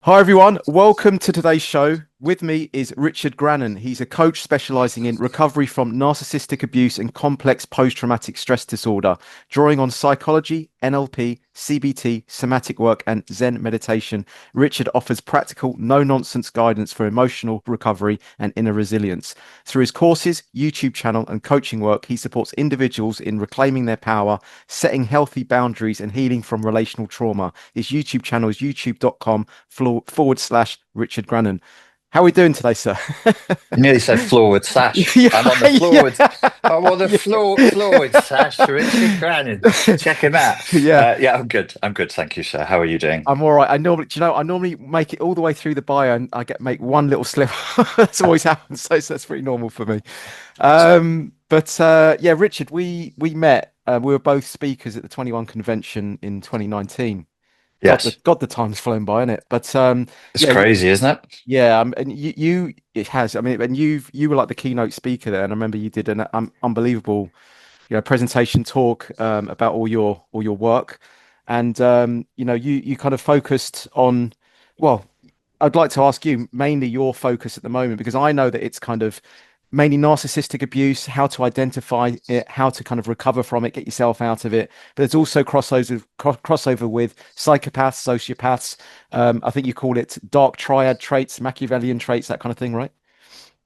Hi everyone, welcome to today's show. With me is Richard Grannon. He's a coach specializing in recovery from narcissistic abuse and complex post-traumatic stress disorder, drawing on psychology, NLP, CBT, somatic work, and Zen meditation. Richard offers practical, no-nonsense guidance for emotional recovery and inner resilience. Through his courses, YouTube channel, and coaching work, he supports individuals in reclaiming their power, setting healthy boundaries, and healing from relational trauma. His YouTube channel is youtube.com/Richard Grannon. How are we doing today, sir? You nearly said forward sash. Yeah, I'm on the forward. yeah, I'm on the yeah, forward sash. Richard Grannon. Check him out. yeah. Yeah, I'm good. I'm good. Thank you, sir. How are you doing? I'm all right. I normally make it all the way through the bio, and make one little slip. That's always happens, so that's pretty normal for me. But yeah, Richard, we met. We were both speakers at the 21 convention in 2019. Yes. God, the time's flown by, isn't it? But It's yeah, crazy, isn't it? yeah, and it has. I mean, and you were like the keynote speaker there, and I remember you did an unbelievable, presentation talk about all your work, and you kind of focused on, well, I'd like to ask you mainly your focus at the moment because I know that it's kind of mainly narcissistic abuse, how to identify it, how to kind of recover from it, get yourself out of it. But there's also crossover with psychopaths, sociopaths. I think you call it dark triad traits, Machiavellian traits, that kind of thing, right?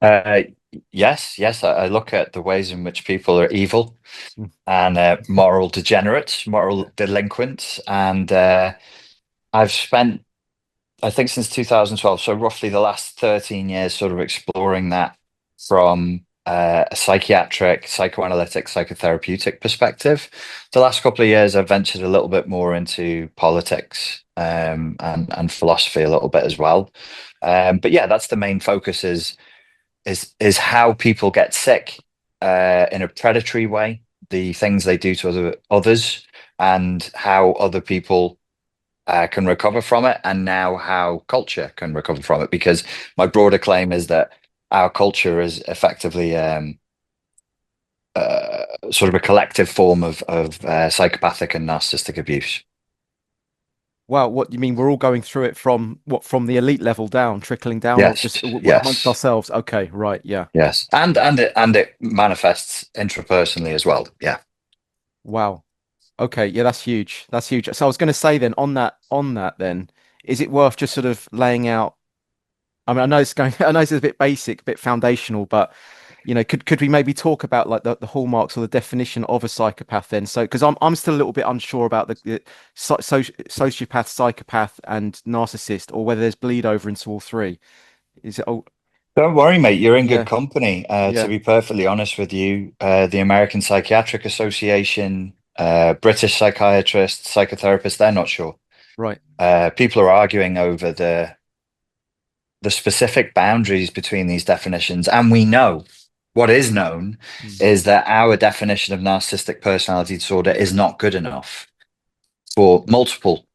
Uh, yes. I look at the ways in which people are evil Mm. and moral degenerates, moral delinquents, and I've spent, I think, since 2012, so roughly the last 13 years, sort of exploring that from a psychiatric, psychoanalytic, psychotherapeutic perspective. The last couple of years, I've ventured a little bit more into politics and philosophy a little bit as well. But yeah, that's the main focus is how people get sick in a predatory way, the things they do to others, and how other people can recover from it, and now how culture can recover from it. Because my broader claim is that our culture is effectively sort of a collective form of psychopathic and narcissistic abuse. Wow, what you mean? We're all going through it from the elite level down, trickling down, or Yes, just amongst yes, ourselves? Okay, right, yeah. yes, and it manifests intrapersonally as well. Yeah, Wow. Okay, yeah, that's huge. That's huge. So I was going to say then on that then, is it worth just sort of laying out? I mean, I know it's going, I know it's a bit basic, a bit foundational, but could we maybe talk about like the hallmarks or the definition of a psychopath then? So, because I'm still a little bit unsure about the sociopath, psychopath, and narcissist, or whether there's bleed over into all three. Is it? Oh, don't worry, mate. You're in good yeah, company. To yeah, be perfectly honest with you, the American Psychiatric Association, British psychiatrists, psychotherapists, they're not sure. right. People are arguing over the specific boundaries between these definitions. And we know what is known Mm. is that our definition of narcissistic personality disorder is not good enough for multiple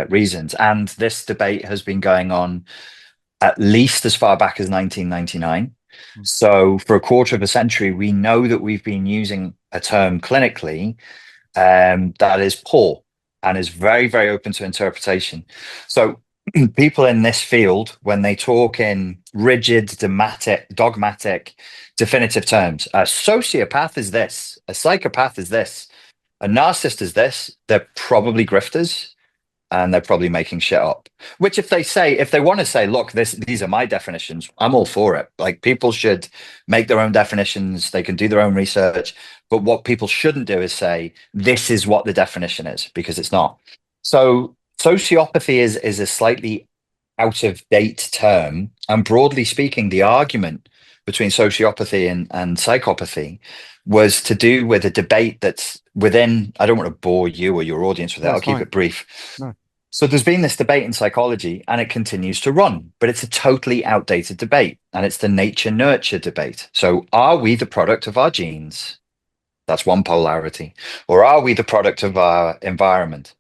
reasons. And this debate has been going on at least as far back as 1999. Mm. So, for a quarter of a century, we know that we've been using a term clinically that is poor and is very, very open to interpretation. So, people in this field, when they talk in rigid, dogmatic, definitive terms, a sociopath is this, a psychopath is this, a narcissist is this, they're probably grifters and they're probably making shit up. Which, if they want to say, look, these are my definitions, I'm all for it. Like, people should make their own definitions, they can do their own research. But what people shouldn't do is say, this is what the definition is, because it's not. So, sociopathy is a slightly out of date term. And broadly speaking, the argument between sociopathy and psychopathy was to do with a debate that's within, I don't want to bore you or your audience with it, No, I'll it's keep fine. it brief. No. So there's been this debate in psychology and it continues to run, but it's a totally outdated debate. And it's the nature nurture debate. So are we the product of our genes? That's one polarity. Or are we the product of our environment?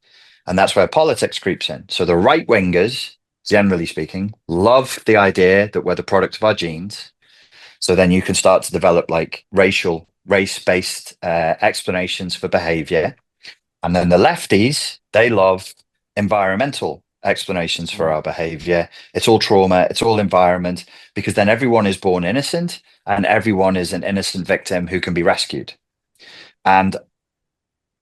And that's where politics creeps in. So the right wingers, generally speaking, love the idea that we're the product of our genes. So then you can start to develop like race-based explanations for behavior. And then the lefties, they love environmental explanations for Right. our behavior. It's all trauma, it's all environment, because then everyone is born innocent and everyone is an innocent victim who can be rescued. And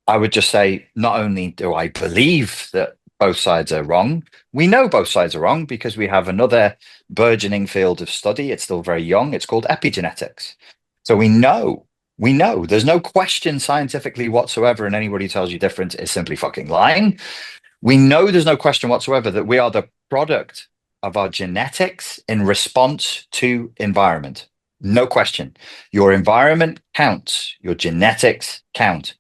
I would just say, not only do I believe that both sides are wrong, we know both sides are wrong because we have another burgeoning field of study. It's still very young. It's called epigenetics. So we know there's no question scientifically whatsoever, and anybody who tells you different is simply fucking lying. We know there's no question whatsoever that we are the product of our genetics in response to environment. No question. Your environment counts, your genetics count.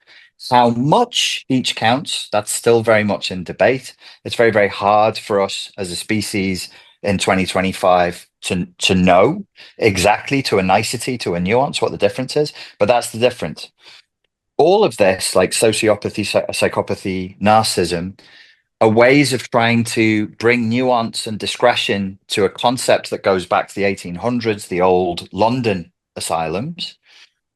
How much each counts, that's still very much in debate. It's very, very hard for us as a species in 2025 to know exactly, to a nicety, to a nuance, what the difference is. But that's the difference. All of this, like sociopathy, psychopathy, narcissism, are ways of trying to bring nuance and discretion to a concept that goes back to the 1800s, the old London asylums,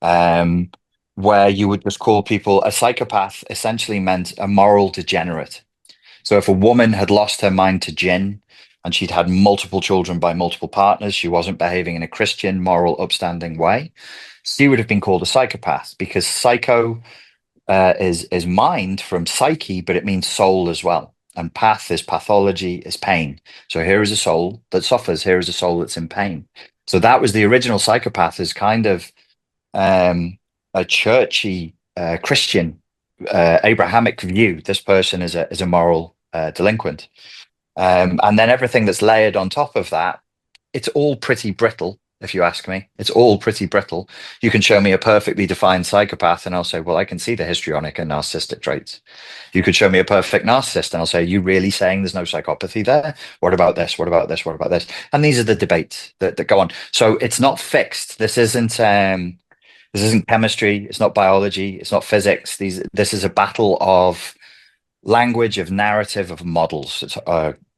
um, where you would just call people a psychopath essentially meant a moral degenerate. So if a woman had lost her mind to gin and she'd had multiple children by multiple partners, she wasn't behaving in a Christian, moral, upstanding way, she would have been called a psychopath because psycho is mind from psyche, but it means soul as well. And path is pathology, is pain. So here is a soul that suffers. Here is a soul that's in pain. So that was the original psychopath, is kind of a churchy Christian Abrahamic view. This person is a moral delinquent, and then everything that's layered on top of that, it's all pretty brittle. If you ask me, it's all pretty brittle. You can show me a perfectly defined psychopath, and I'll say, well, I can see the histrionic and narcissistic traits. You could show me a perfect narcissist, and I'll say, are you really saying there's no psychopathy there? What about this? What about this? What about this? And these are the debates that go on. So it's not fixed. This isn't chemistry. It's not biology. It's not physics. This is a battle of language, of narrative, of models that's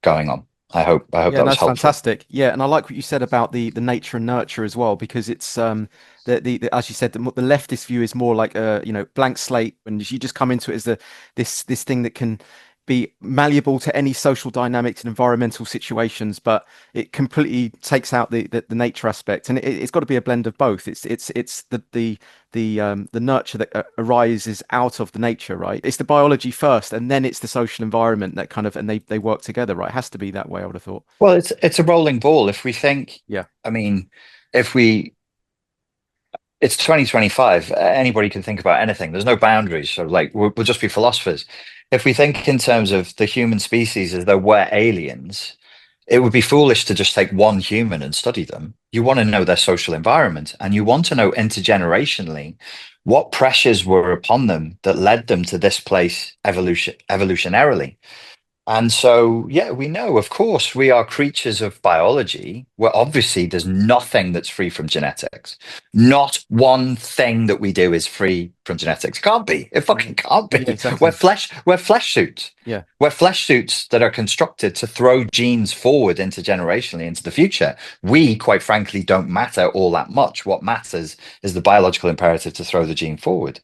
going on. I hope Yeah, that was that's helpful. fantastic. Yeah, and I like what you said about the nature and nurture as well, because it's as you said, the leftist view is more like a blank slate, and you just come into it as this thing that can be malleable to any social dynamics and environmental situations, but it completely takes out the nature aspect, and it's got to be a blend of both. It's the nurture that arises out of the nature, right? It's the biology first, and then it's the social environment that kind of, and they work together, right? It has to be that way, I would have thought. Well, it's a rolling ball. If we think, Yeah. I mean, if we it's 2025. Anybody can think about anything. There's no boundaries. So, like, we'll just be philosophers. If we think in terms of the human species as though we're aliens, it would be foolish to just take one human and study them. You want to know their social environment, and you want to know intergenerationally what pressures were upon them that led them to this place evolutionarily. And so, yeah, we know, of course, we are creatures of biology, where obviously there's nothing that's free from genetics. Not one thing that we do is free from genetics. Can't be. It fucking Mm. can't Yeah, be. We're exactly. flesh, we're flesh suits. Yeah. We're flesh suits that are constructed to throw genes forward intergenerationally into the future. We, quite frankly, don't matter all that much. What matters is the biological imperative to throw the gene forward.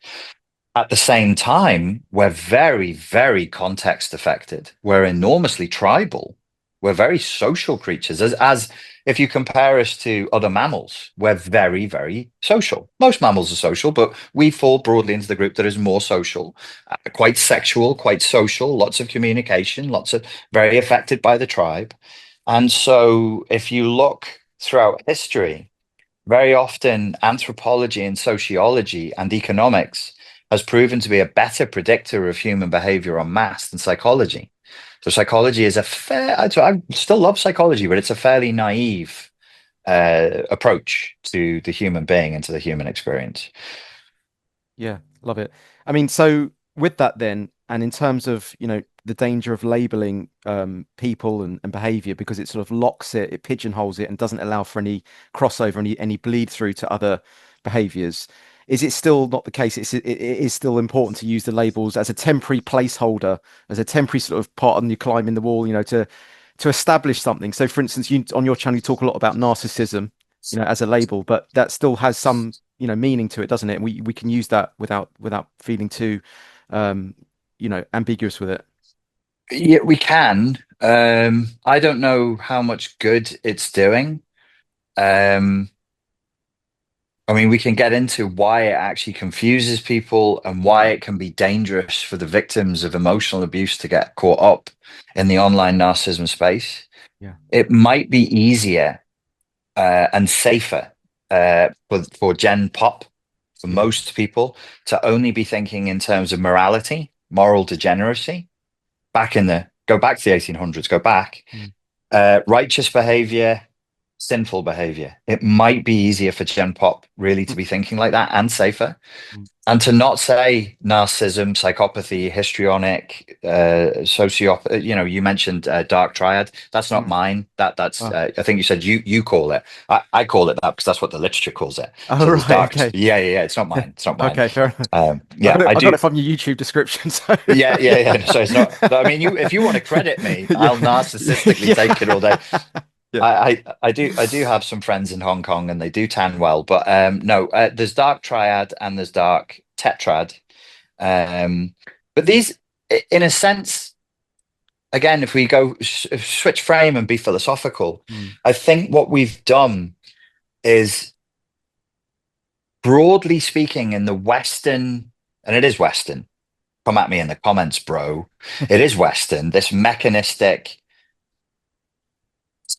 At the same time, we're very, very context affected. We're enormously tribal. We're very social creatures. As if you compare us to other mammals, we're very, very social. Most mammals are social, but we fall broadly into the group that is more social, quite sexual, quite social, lots of communication, lots of very affected by the tribe. And so if you look throughout history, very often, anthropology and sociology and economics has proven to be a better predictor of human behavior en masse than psychology. So, psychology is I still love psychology, but it's a fairly naive approach to the human being and to the human experience. Yeah, love it. I mean, so with that then, and in terms of, the danger of labeling people and behavior, because it sort of locks it, it pigeonholes it and doesn't allow for any crossover, any bleed through to other behaviors. Is it still not the case? It is still important to use the labels as a temporary placeholder, as a temporary sort of part on you climbing the wall, to establish something. So for instance, you on your channel you talk a lot about narcissism, as a label, but that still has some, meaning to it, doesn't it? And we can use that without feeling too, ambiguous with it. Yeah, we can. I don't know how much good it's doing. Um, I mean, we can get into why it actually confuses people and why it can be dangerous for the victims of emotional abuse to get caught up in the online narcissism space. Yeah. It might be easier and safer for Gen Pop, for Yeah. most people, to only be thinking in terms of morality, moral degeneracy. Go back to the 1800s, go back. Mm. Righteous behavior, sinful behavior. It might be easier for Gen Pop really to Mm. be thinking like that and safer. Mm. And to not say narcissism, psychopathy, histrionic, sociopath. You know, you mentioned dark triad. That's not Mm. mine. That's Oh. I think you said you call it. I call it that because that's what the literature calls it. Oh, So there's right. dark. Okay. Yeah. It's not mine. It's not mine. Okay. Fair enough. Yeah, I I got do. it from your YouTube description. So Yeah. So it's not. I mean, you if you want to credit me, yeah. I'll narcissistically take it all day. Yeah. Yeah. I do have some friends in Hong Kong and they do tan well, but no, there's dark triad and there's dark tetrad. But these, in a sense, again, if we go switch frame and be philosophical, Mm. I think what we've done is, broadly speaking, in the Western, and it is Western. Come at me in the comments, bro. It is Western. This mechanistic,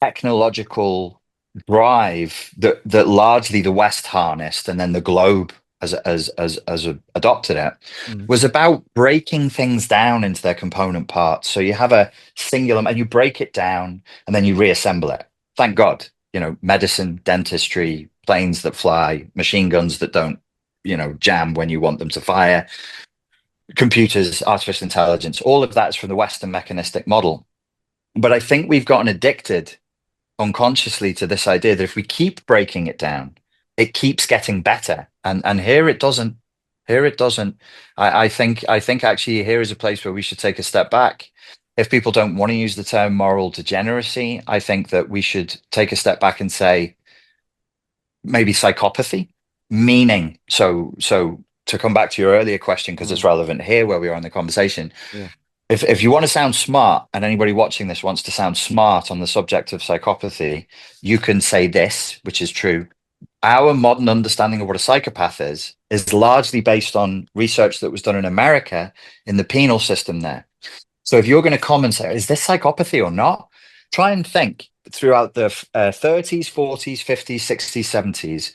technological drive that largely the West harnessed, and then the globe adopted it, Mm. was about breaking things down into their component parts. So you have a singular, and you break it down, and then you reassemble it. Thank God, medicine, dentistry, planes that fly, machine guns that don't, jam when you want them to fire, computers, artificial intelligence. All of that's from the Western mechanistic model. But I think we've gotten addicted unconsciously to this idea that if we keep breaking it down, it keeps getting better. And here it doesn't. Here it doesn't. I think actually here is a place where we should take a step back. If people don't want to use the term moral degeneracy, I think that we should take a step back and say maybe psychopathy, meaning so to come back to your earlier question, because it's Mm. relevant here where we are in the conversation. Yeah. If you want to sound smart, and anybody watching this wants to sound smart on the subject of psychopathy, you can say this, which is true. Our modern understanding of what a psychopath is largely based on research that was done in America in the penal system there. So if you're going to come and say, is this psychopathy or not? Try and think throughout the 30s, 40s, 50s, 60s, 70s,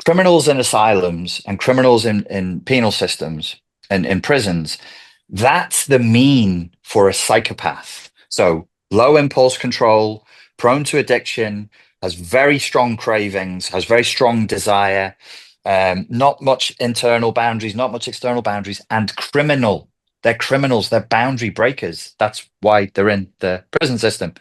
criminals in asylums and criminals in penal systems and in prisons. That's the mean for a psychopath. So low impulse control, prone to addiction, has very strong cravings, has very strong desire, not much internal boundaries, not much external boundaries, and criminal. They're criminals, they're boundary breakers. That's why they're in the prison system.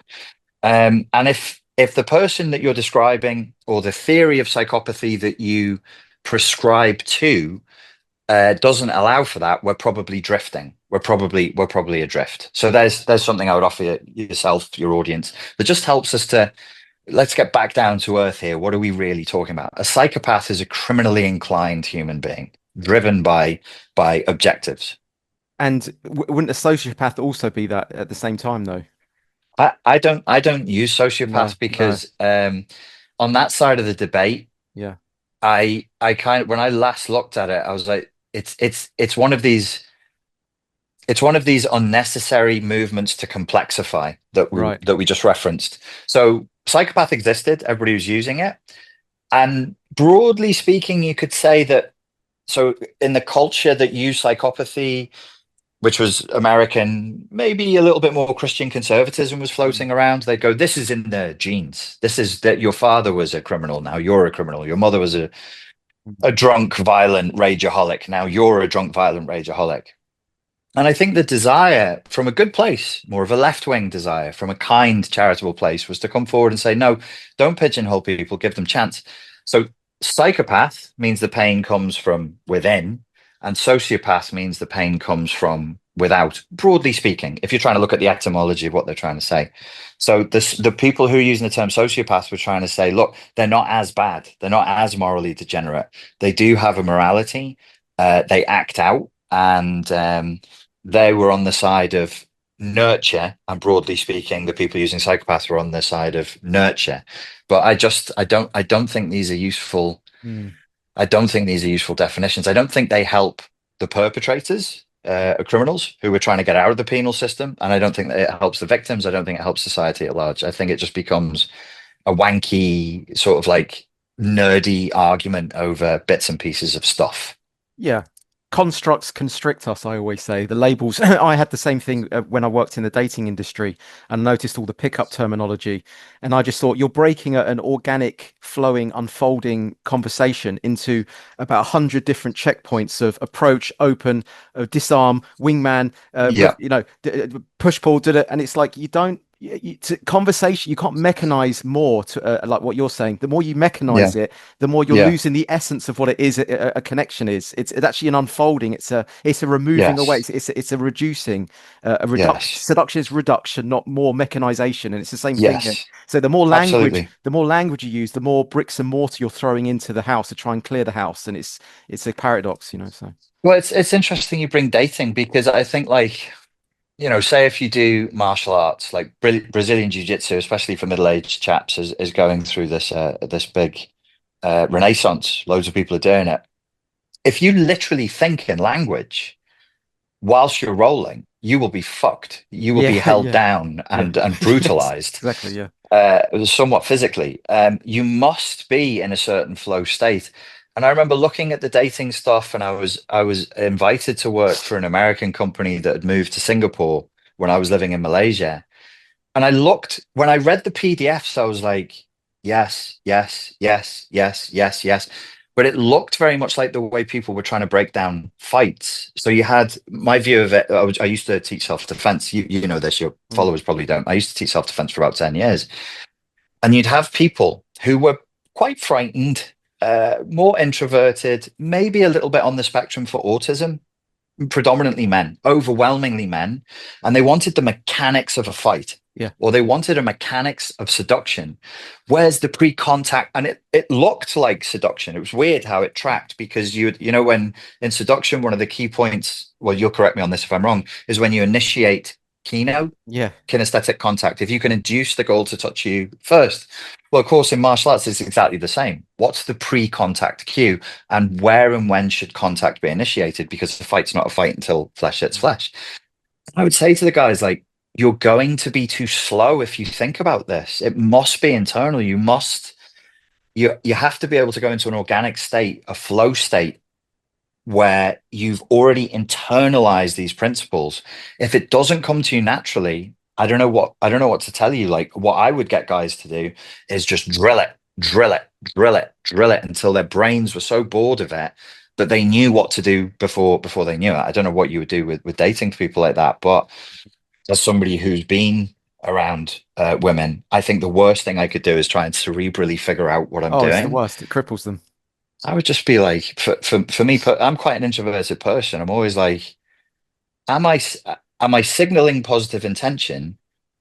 And if the person that you're describing, or the theory of psychopathy that you prescribe to, doesn't allow for that, we're probably drifting. We're probably adrift. So there's something I would offer yourself, your audience, that just helps us to, let's get back down to earth here. What are we really talking about? A psychopath is a criminally inclined human being, driven by objectives. And wouldn't a sociopath also be that at the same time, though? I don't use No, sociopath no. because on that side of the debate, Yeah. I kind of, when I last looked at it, I was like, it's one of these, it's one of these unnecessary movements to complexify that we Right. that we just referenced. So psychopath existed, everybody was using it, and broadly speaking, you could say that. So in the culture that used psychopathy, which was American, maybe a little bit more Christian conservatism was Mm. floating around. They'd go, this is in the genes. This is that your father was a criminal. Now you're a criminal. Your mother was a drunk, violent rageaholic. Now you're a drunk, violent rageaholic. And I think the desire from a good place, more of a left wing desire, from a kind, charitable place, was to come forward and say, no, don't pigeonhole people, give them chance. So psychopath means the pain comes from within, and sociopath means the pain comes from without, broadly speaking, if you're trying to look at the etymology of what they're trying to say. So the people who are using the term sociopath were trying to say, look, they're not as bad, they're not as morally degenerate. They do have a morality, they act out, and they were on the side of nurture, and broadly speaking, the people using psychopaths were on the side of nurture. But I don't think these are useful. Mm. I don't think these are useful definitions. I don't think they help the perpetrators, criminals who are trying to get out of the penal system, and I don't think that it helps the victims. I don't think it helps society at large. I think it just becomes a wanky sort of like nerdy argument over bits and pieces of stuff. Yeah. Constructs constrict us, I always say. The labels, I had the same thing when I worked in the dating industry and noticed all the pickup terminology. And I just thought you're breaking an organic, flowing, unfolding conversation into about 100 different checkpoints of approach, open, disarm, wingman, Yeah, push pull, did it. And it's like you don't. Conversation, you can't mechanize more to like what you're saying. The more you yeah, mechanize it, the more you're yeah, losing the essence of what it is a connection is. It's actually an unfolding. It's a removing away. yes, It's a reducing, a reduction. yes, Seduction is reduction, not more mechanization, and it's the same thing. And yes, so absolutely. the more language you use, the more bricks and mortar you're throwing into the house to try and clear the house, and it's a paradox, you know. So Well, it's interesting you bring dating because I think like, say if you do martial arts, like Brazilian Jiu-Jitsu, especially for middle-aged chaps, is going through this big renaissance. Loads of people are doing it. If you literally think in language whilst you're rolling, you will be fucked. You will be yeah, held yeah, down yeah, and yes, brutalized, exactly, yeah. somewhat physically. You must be in a certain flow state. And I remember looking at the dating stuff, and I was invited to work for an American company that had moved to Singapore when I was living in Malaysia. And I looked when I read the PDFs, I was like, yes, yes, yes, yes, yes, yes. But it looked very much like the way people were trying to break down fights. So you had my view of it. I used to teach self-defense. You know this, your Mm. followers probably don't. I used to teach self-defense for about 10 years. And you'd have people who were quite frightened, more introverted, maybe a little bit on the spectrum for autism, predominantly men, overwhelmingly men, and they wanted the mechanics of a fight, Yeah. or they wanted a mechanics of seduction. Where's the pre-contact? And it looked like seduction. It was weird how it tracked because when in seduction, one of the key points, well, you'll correct me on this if I'm wrong, is when you initiate kino, Yeah. kinesthetic contact. If you can induce the goal to touch you first. Well, of course, in martial arts, it's exactly the same. What's the pre-contact cue, and where and when should contact be initiated? Because the fight's not a fight until flesh hits flesh. I would say to the guys, like, you're going to be too slow if you think about this. It must be internal. You have to be able to go into an organic state, a flow state, where you've already internalized these principles. If it doesn't come to you naturally, I don't know what to tell you. Like, what I would get guys to do is just drill it, drill it, drill it, drill it until their brains were so bored of it that they knew what to do before they knew it. I don't know what you would do with dating people like that, but as somebody who's been around women, I think the worst thing I could do is try and cerebrally figure out what I'm Oh, it's the doing. worst. It cripples them. I would just be like, for me, I'm quite an introverted person. I'm always like, am I am I signaling positive intention?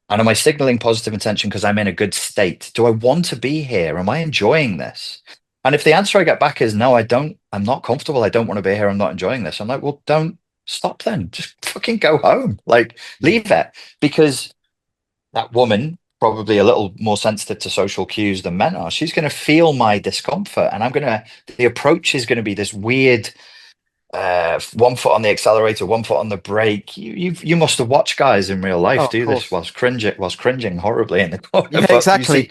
And am I signaling positive intention because I'm in a good state? Do I want to be here? Am I enjoying this? And if the answer I get back is no, I don't, I'm not comfortable. I don't want to be here. I'm not enjoying this. I'm like, well, don't stop then. Just fucking go home. Like, Mm. leave it. Because that woman, probably a little more sensitive to social cues than men are, she's going to feel my discomfort. And the approach is going to be this weird, one foot on the accelerator, one foot on the brake. You must have watched guys in real Oh, life of do this course. whilst cringing horribly in the corner. Yeah, But you see, exactly.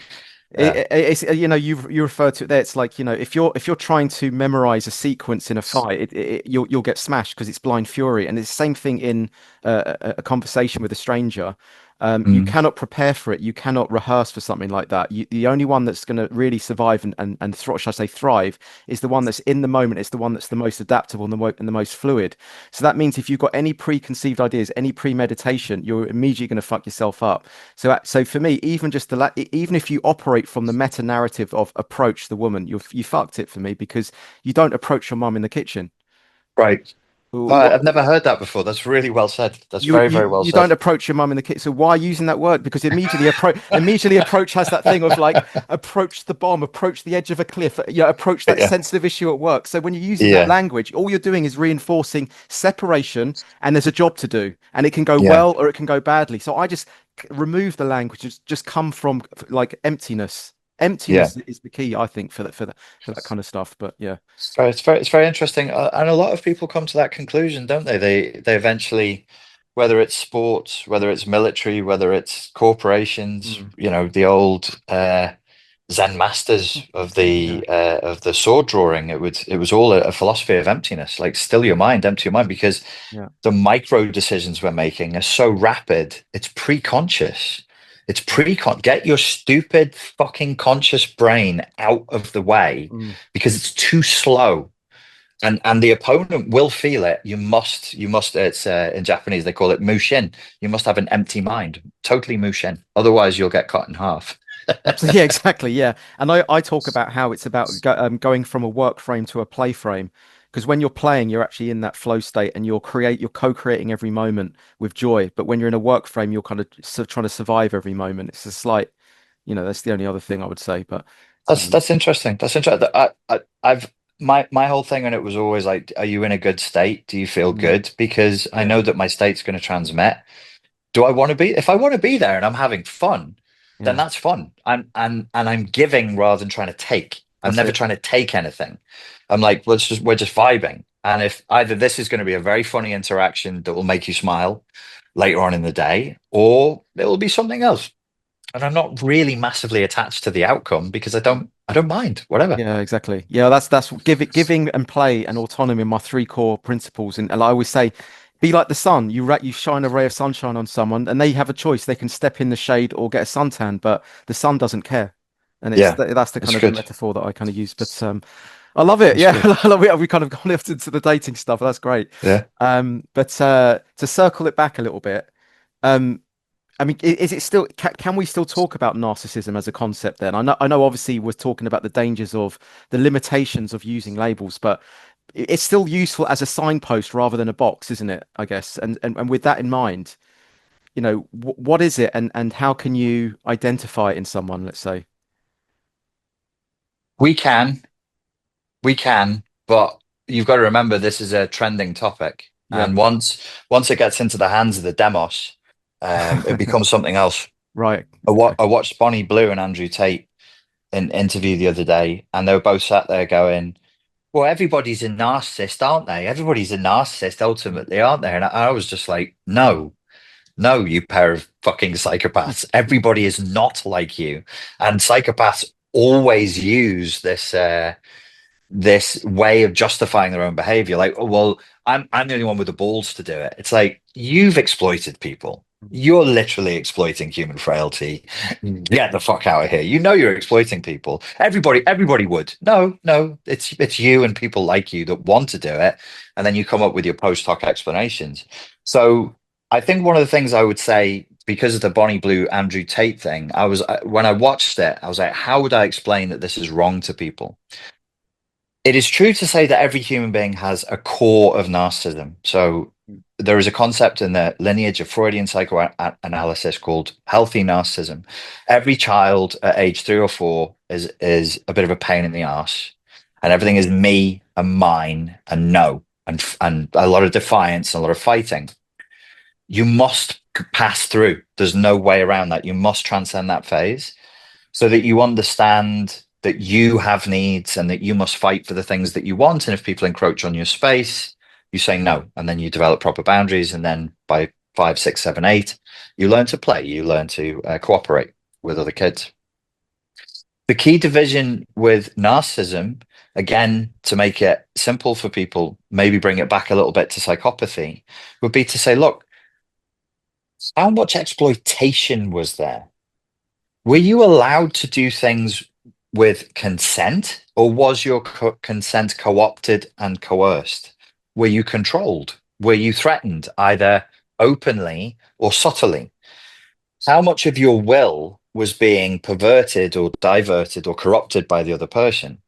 yeah, It's you refer to it there. It's like if you're trying to memorize a sequence in a fight, you'll get smashed because it's blind fury, and it's the same thing in a conversation with a stranger. You mm, cannot prepare for it. You cannot rehearse for something like that. The only one that's going to really survive should I say thrive is the one that's in the moment. It's the one that's the most adaptable and the most fluid. So that means if you've got any preconceived ideas, any premeditation, you're immediately going to fuck yourself up. So for me, even if you operate from the meta narrative of approach the woman, you fucked it for me because you don't approach your mum in the kitchen. right. Oh, What, I've never heard that before. That's really well said. That's you very, you very well you don't said. approach your mum in the kitchen. So why using that word? Because immediately approach has that thing of like approach the bomb, approach the edge of a cliff, approach that Yeah, sensitive issue at work. So when you're using that yeah, language, all you're doing is reinforcing separation, and there's a job to do, and it can go yeah. well or it can go badly. So I just remove the language, just come from like emptiness. Yeah. Emptiness is the key, I think, for that kind of stuff. But yeah, It's very interesting, and a lot of people come to that conclusion, don't they? They eventually, whether it's sports, whether it's military, whether it's corporations, Mm. the old Zen masters Yeah, of the sword drawing. It was all a philosophy of emptiness, like still your mind, empty your mind, because yeah. the micro decisions we're making are so rapid. It's pre-conscious. It's pre-con. Get your stupid fucking conscious brain out of the way Mm. because it's too slow, and the opponent will feel it. You must. It's in Japanese they call it mushin. You must have an empty mind, totally mushin. Otherwise, you'll get cut in half. Absolutely. Yeah, exactly. Yeah. And I talk about how it's about going from a work frame to a play frame. Because when you're playing, you're actually in that flow state and you're co-creating every moment with joy. But when you're in a work frame, you're kind of trying to survive every moment. It's a slight, that's the only other thing I would say. But That's um, that's interesting. That's interesting. I've my whole thing on it was always like, are you in a good state? Do you feel mm, good? Because I yeah, know that my state's going to transmit. Do I want to be? If I want to be there and I'm having fun, then yeah, that's fun. I'm giving rather than trying to take. I'm that's never it. trying to take anything. I'm like, we're just vibing. And if either this is going to be a very funny interaction that will make you smile later on in the day, or it will be something else. And I'm not really massively attached to the outcome because I don't mind, whatever. Yeah, exactly. Yeah, that's giving and play and autonomy are my three core principles. And I always say, be like the sun. You shine a ray of sunshine on someone, and they have a choice. They can step in the shade or get a suntan, but the sun doesn't care. And Yeah, that's the it's kind of the good. metaphor that I kind of use. But I love it. It's Yeah, good. I love it. We kind of gone into the dating stuff. That's great. Yeah. But to circle it back a little bit, um, I mean, is it still can we still talk about narcissism as a concept then? I know obviously we're talking about the dangers of the limitations of using labels, but it's still useful as a signpost rather than a box, isn't it? I guess. And with that in mind, what is it and how can you identify it in someone, let's say? We can, we can, but you've got to remember this is a trending topic. Yeah. And once it gets into the hands of the demos, it becomes something else. Right. I, wa Okay. I watched Bonnie Blue and Andrew Tate in interview the other day, and they were both sat there going, well, everybody's a narcissist, aren't they? Everybody's a narcissist ultimately, aren't they? And I was just like, no, no, you pair of fucking psychopaths. Everybody is not like you. And psychopaths always use this way of justifying their own behavior. Like, oh, well, I'm the only one with the balls to do it. It's like you've exploited people. You're literally exploiting human frailty. Get the fuck out of here. You know you're exploiting people. Everybody would. No, no, it's you and people like you that want to do it. And then you come up with your post hoc explanations. So I think one of the things I would say, because of the Bonnie Blue Andrew Tate thing, when I watched it, I was like, how would I explain that this is wrong to people? It is true to say that every human being has a core of narcissism. So there is a concept in the lineage of Freudian psychoanalysis called healthy narcissism. Every child at age 3 or 4 is a bit of a pain in the ass, and everything is me and mine and no, and a lot of defiance and a lot of fighting. You must pass through. There's no way around that. You must transcend that phase so that you understand that you have needs and that you must fight for the things that you want. And if people encroach on your space, you say no. And then you develop proper boundaries. And then by 5, 6, 7, 8, you learn to play, you learn to cooperate with other kids. The key division with narcissism, again, to make it simple for people, maybe bring it back a little bit to psychopathy, would be to say, look, how much exploitation was there? Were you allowed to do things with consent, or was your consent co-opted and coerced? Were you controlled? Were you threatened, either openly or subtly? How much of your will was being perverted or diverted or corrupted by the other person?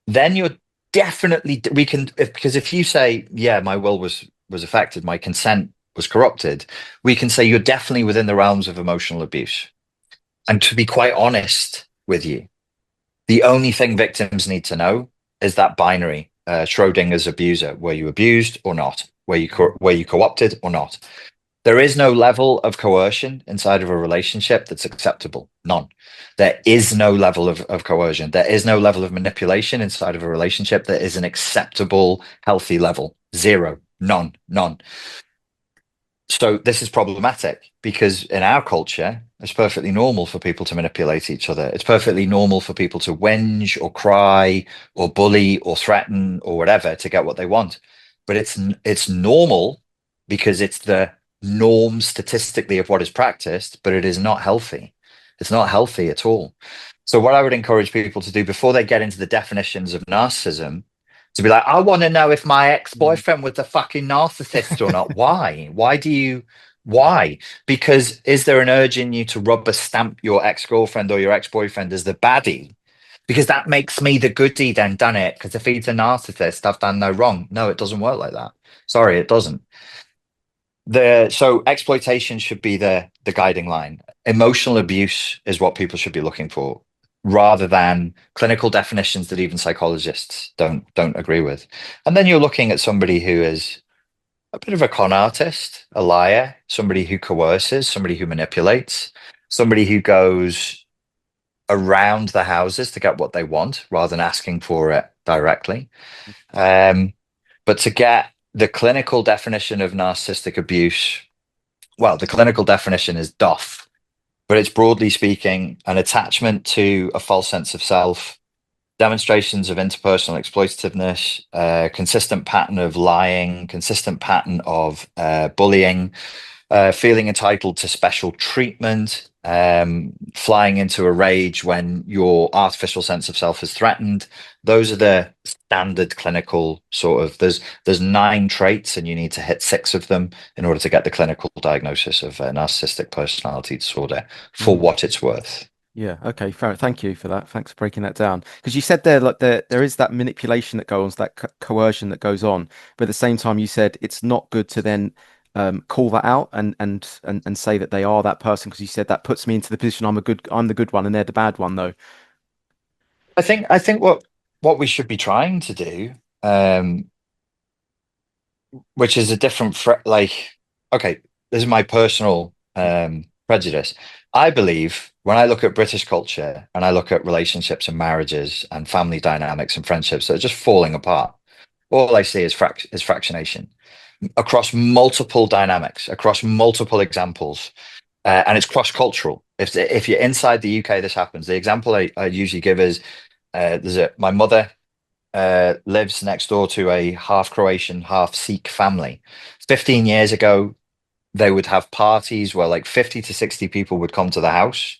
Then you're definitely, we can, because if you say, yeah, my will was affected, my consent was corrupted, we can say you're definitely within the realms of emotional abuse. And to be quite honest with you, the only thing victims need to know is that binary, Schrodinger's abuser. Were you abused or not? Were you co-opted or not? There is no level of coercion inside of a relationship that's acceptable. None. There is no level of coercion. There is no level of manipulation inside of a relationship that is an acceptable, healthy level. Zero. None. None. So this is problematic because in our culture, it's perfectly normal for people to manipulate each other. It's perfectly normal for people to whinge or cry or bully or threaten or whatever to get what they want. But it's normal because it's the norm statistically of what is practiced, but it is not healthy. It's not healthy at all. So what I would encourage people to do before they get into the definitions of narcissism, to be like, I want to know if my ex-boyfriend was a fucking narcissist or not. Why? Why? Because is there an urge in you to rubber stamp your ex-girlfriend or your ex-boyfriend as the baddie? Because that makes me the goodie then, done it? Because if he's a narcissist, I've done no wrong. No, it doesn't work like that. Sorry, it doesn't. So exploitation should be the guiding line. Emotional abuse is what people should be looking for, rather than clinical definitions that even psychologists don't agree with. And then you're looking at somebody who is a bit of a con artist, a liar, somebody who coerces, somebody who manipulates, somebody who goes around the houses to get what they want rather than asking for it directly. But to get the clinical definition of narcissistic abuse, well, the clinical definition is DOF, but it's broadly speaking an attachment to a false sense of self, demonstrations of interpersonal exploitativeness, consistent pattern of lying, consistent pattern of bullying, feeling entitled to special treatment, flying into a rage when your artificial sense of self is threatened. Those are the standard clinical sort of, there's 9 traits and you need to hit 6 of them in order to get the clinical diagnosis of narcissistic personality disorder, for what it's worth. Yeah. Okay. Fair. Thank you for that. Thanks for breaking that down. Because you said there, like there is that manipulation that goes, that coercion that goes on, but at the same time, you said it's not good to then call that out and say that they are that person, because you said that puts me into the position I'm the good one and they're the bad one, though. I think what we should be trying to do, which is a different like, okay, this is my personal prejudice. I believe when I look at British culture and I look at relationships and marriages and family dynamics and friendships that are just falling apart, all I see is fractionation across multiple dynamics, across multiple examples, and it's cross-cultural. If you're inside the UK, this happens. The example I usually give is my mother lives next door to a half Croatian, half Sikh family. 15 years ago, they would have parties where like 50 to 60 people would come to the house.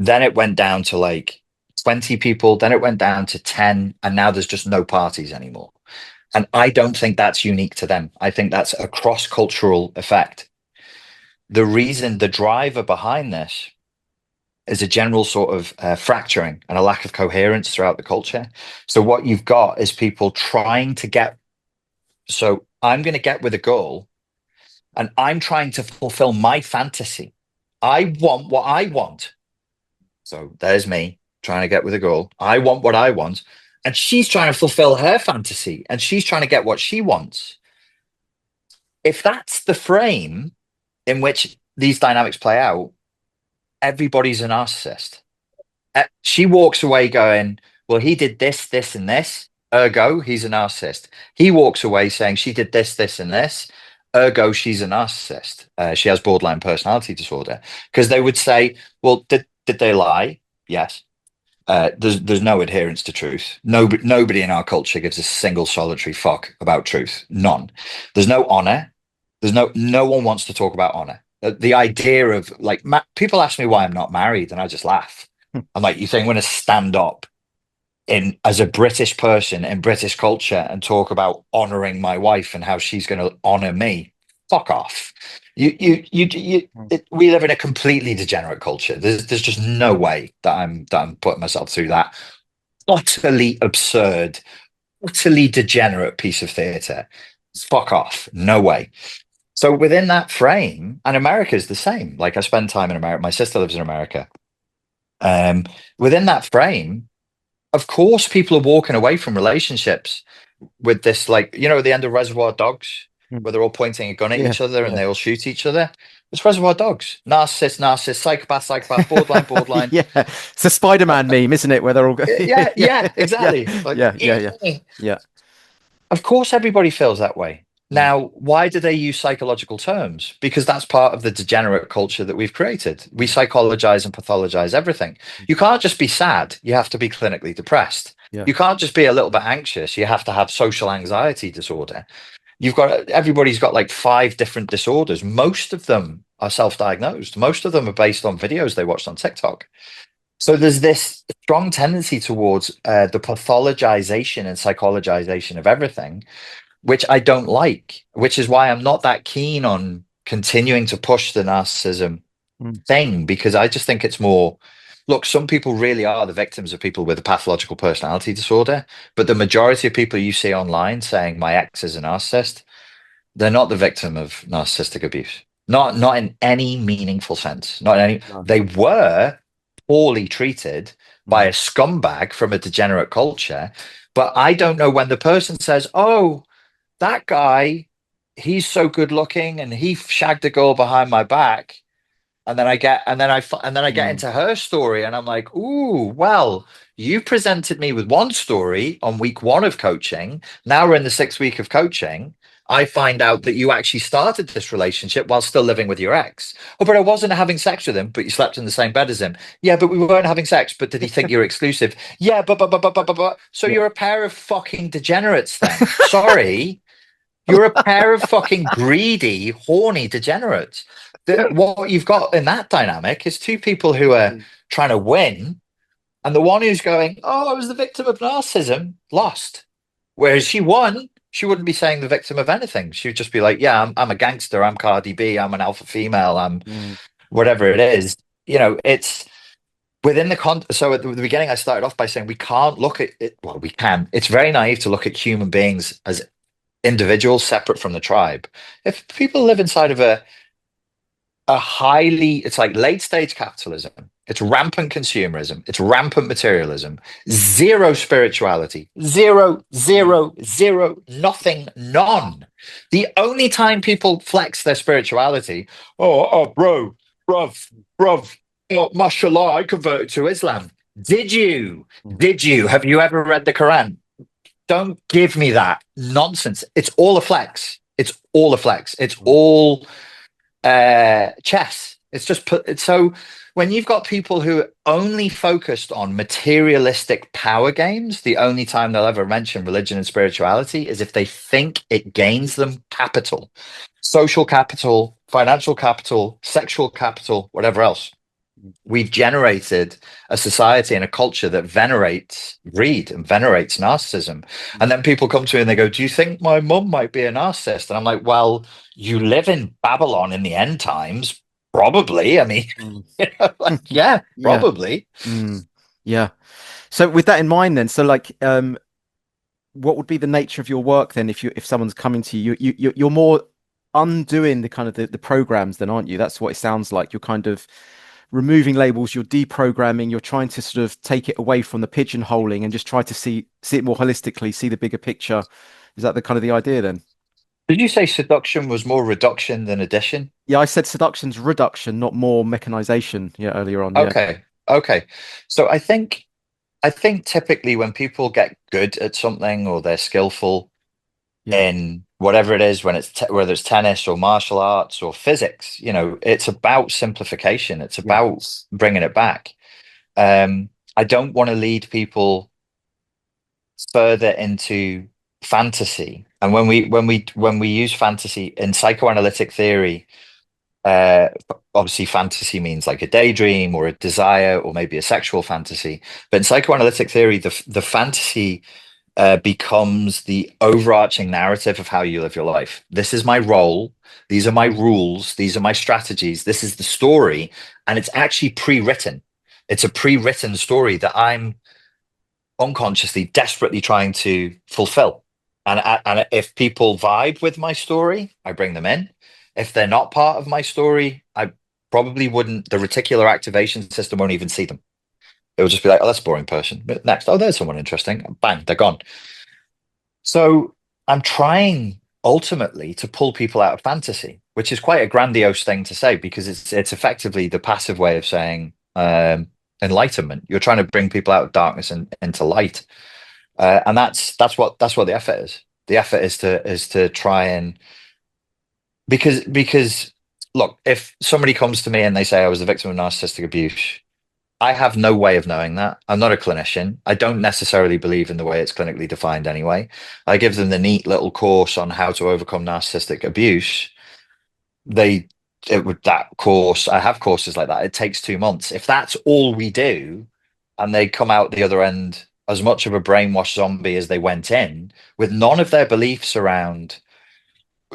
Then it went down to like 20 people. Then it went down to 10. And now there's just no parties anymore. And I don't think that's unique to them. I think that's a cross-cultural effect. The driver behind this is a general sort of fracturing and a lack of coherence throughout the culture. So what you've got is people trying to get, so I'm going to get with a girl and I'm trying to fulfill my fantasy. I want what I want. So there's me trying to get with a girl. I want what I want. And she's trying to fulfill her fantasy and she's trying to get what she wants. If that's the frame in which these dynamics play out, everybody's a narcissist. She walks away going, well, he did this, this, and this, ergo, he's a narcissist. He walks away saying she did this, this, and this, ergo, she's a narcissist. She has borderline personality disorder. Because they would say, well, did they lie? Yes. There's no adherence to truth. Nobody in our culture gives a single solitary fuck about truth. None. There's no honor. No one wants to talk about honor. The idea of like people ask me why I'm not married, and I just laugh. I'm like, you think I'm going to stand up as a British person in British culture and talk about honoring my wife and how she's going to honor me? Fuck off. We live in a completely degenerate culture. There's just no way that I'm putting myself through that utterly absurd, utterly degenerate piece of theatre. Fuck off. No way. So within that frame, and America is the same. Like I spend time in America. My sister lives in America. Um, Within that frame, of course, people are walking away from relationships with this, like, the end of Reservoir Dogs, Mm. where they're all pointing a gun at Yeah, each other and yeah. they all shoot each other. It's Reservoir Dogs. Narcissist, narcissist, psychopath, psychopath, borderline, borderline. Yeah, it's a Spider-Man meme, isn't it? Where they're all going, Yeah, yeah, yeah, yeah, exactly. Like, yeah, yeah, yeah, yeah. of course, everybody feels that way. Mm. Now, why do they use psychological terms? Because that's part of the degenerate culture that we've created. We Mm. psychologize and pathologize everything. You can't just be sad, you have to be clinically depressed. Yeah. You can't just be a little bit anxious, you have to have social anxiety disorder. Everybody's got like 5 different disorders. Most of them are self-diagnosed. Most of them are based on videos they watched on TikTok. So there's this strong tendency towards the pathologization and psychologization of everything, which I don't like, which is why I'm not that keen on continuing to push the narcissism Mm. thing, because I just think it's more, look, some people really are the victims of people with a pathological personality disorder, but the majority of people you see online saying my ex is a narcissist, they're not the victim of narcissistic abuse. Not in any meaningful sense. Not in any. No. They were poorly treated by Mm. a scumbag from a degenerate culture, but I don't know when the person says, "Oh, that guy, he's so good looking and he shagged a girl behind my back." And then I get Mm. into her story and I'm like, "Ooh, well, you presented me with one story on week 1 of coaching. Now we're in the 6th week of coaching. I find out that you actually started this relationship while still living with your ex. Oh, but I wasn't having sex with him, but you slept in the same bed as him. Yeah, but we weren't having sex, but did he think you're exclusive? Yeah, but. So Yeah. you're a pair of fucking degenerates then. Sorry. You're a pair of fucking greedy, horny degenerates. What you've got in that dynamic is 2 people who are Mm. trying to win, and the one who's going, "Oh, I was the victim of narcissism," lost. Whereas she won, she wouldn't be saying the victim of anything. She would just be like, "Yeah, I'm a gangster. I'm Cardi B. I'm an alpha female. I'm Mm. whatever it is." It's within the So at the beginning, I started off by saying we can't look at it. Well, we can. It's very naive to look at human beings as individuals separate from the tribe. If people live inside of it's like late stage capitalism, it's rampant consumerism, it's rampant materialism, zero spirituality, zero, zero, zero, nothing, none. The only time people flex their spirituality, bro, bruv, oh, mashallah, I converted to Islam. Did you? Mm. Did you? Have you ever read the Quran? Don't give me that nonsense. It's all a flex. It's all a flex. It's Mm. all chess. It's just so when you've got people who are only focused on materialistic power games, the only time they'll ever mention religion and spirituality is if they think it gains them capital, social capital, financial capital, sexual capital, whatever else. We've generated a society and a culture that venerates greed and venerates narcissism. And then people come to me and they go, "Do you think my mum might be a narcissist?" And I'm like, "Well, you live in Babylon in the end times. Probably." I mean, Mm. yeah, Yeah. probably. Mm. Yeah. So with that in mind, then, so like, what would be the nature of your work then if someone's coming to you? You're more undoing the kind of the programs then, aren't you? That's what it sounds like. You're kind of removing labels, you're deprogramming, you're trying to sort of take it away from the pigeonholing and just try to see it more holistically, see the bigger picture. Is that the kind of the idea then? Did you say seduction was more reduction than addition? Yeah, I said seduction's reduction, not more mechanization. Yeah, earlier on. Yeah. Okay. Okay. So I think typically when people get good at something or they're skillful Yeah. in whatever it is, whether it's tennis or martial arts or physics, it's about simplification. It's Yeah. about bringing it back. I don't want to lead people further into fantasy. And when we use fantasy in psychoanalytic theory, uh, obviously fantasy means like a daydream or a desire or maybe a sexual fantasy. But in psychoanalytic theory, the fantasy becomes the overarching narrative of how you live your life. This is my role. These are my rules. These are my strategies. This is the story. And it's actually pre-written. It's a pre-written story that I'm unconsciously, desperately trying to fulfill. And if people vibe with my story, I bring them in. If they're not part of my story, I probably wouldn't, the reticular activation system won't even see them. It will just be like, oh, that's a boring person. But next, oh, there's someone interesting. Bang, they're gone. So I'm trying ultimately to pull people out of fantasy, which is quite a grandiose thing to say because it's effectively the passive way of saying enlightenment. You're trying to bring people out of darkness and into light, and that's what the effort is. The effort is to try and because look, if somebody comes to me and they say I was the victim of narcissistic abuse, I have no way of knowing that. I'm not a clinician. I don't necessarily believe in the way it's clinically defined anyway. I give them the neat little course on how to overcome narcissistic abuse. With that course, I have courses like that. It takes 2 months. If that's all we do, and they come out the other end as much of a brainwashed zombie as they went in, with none of their beliefs around,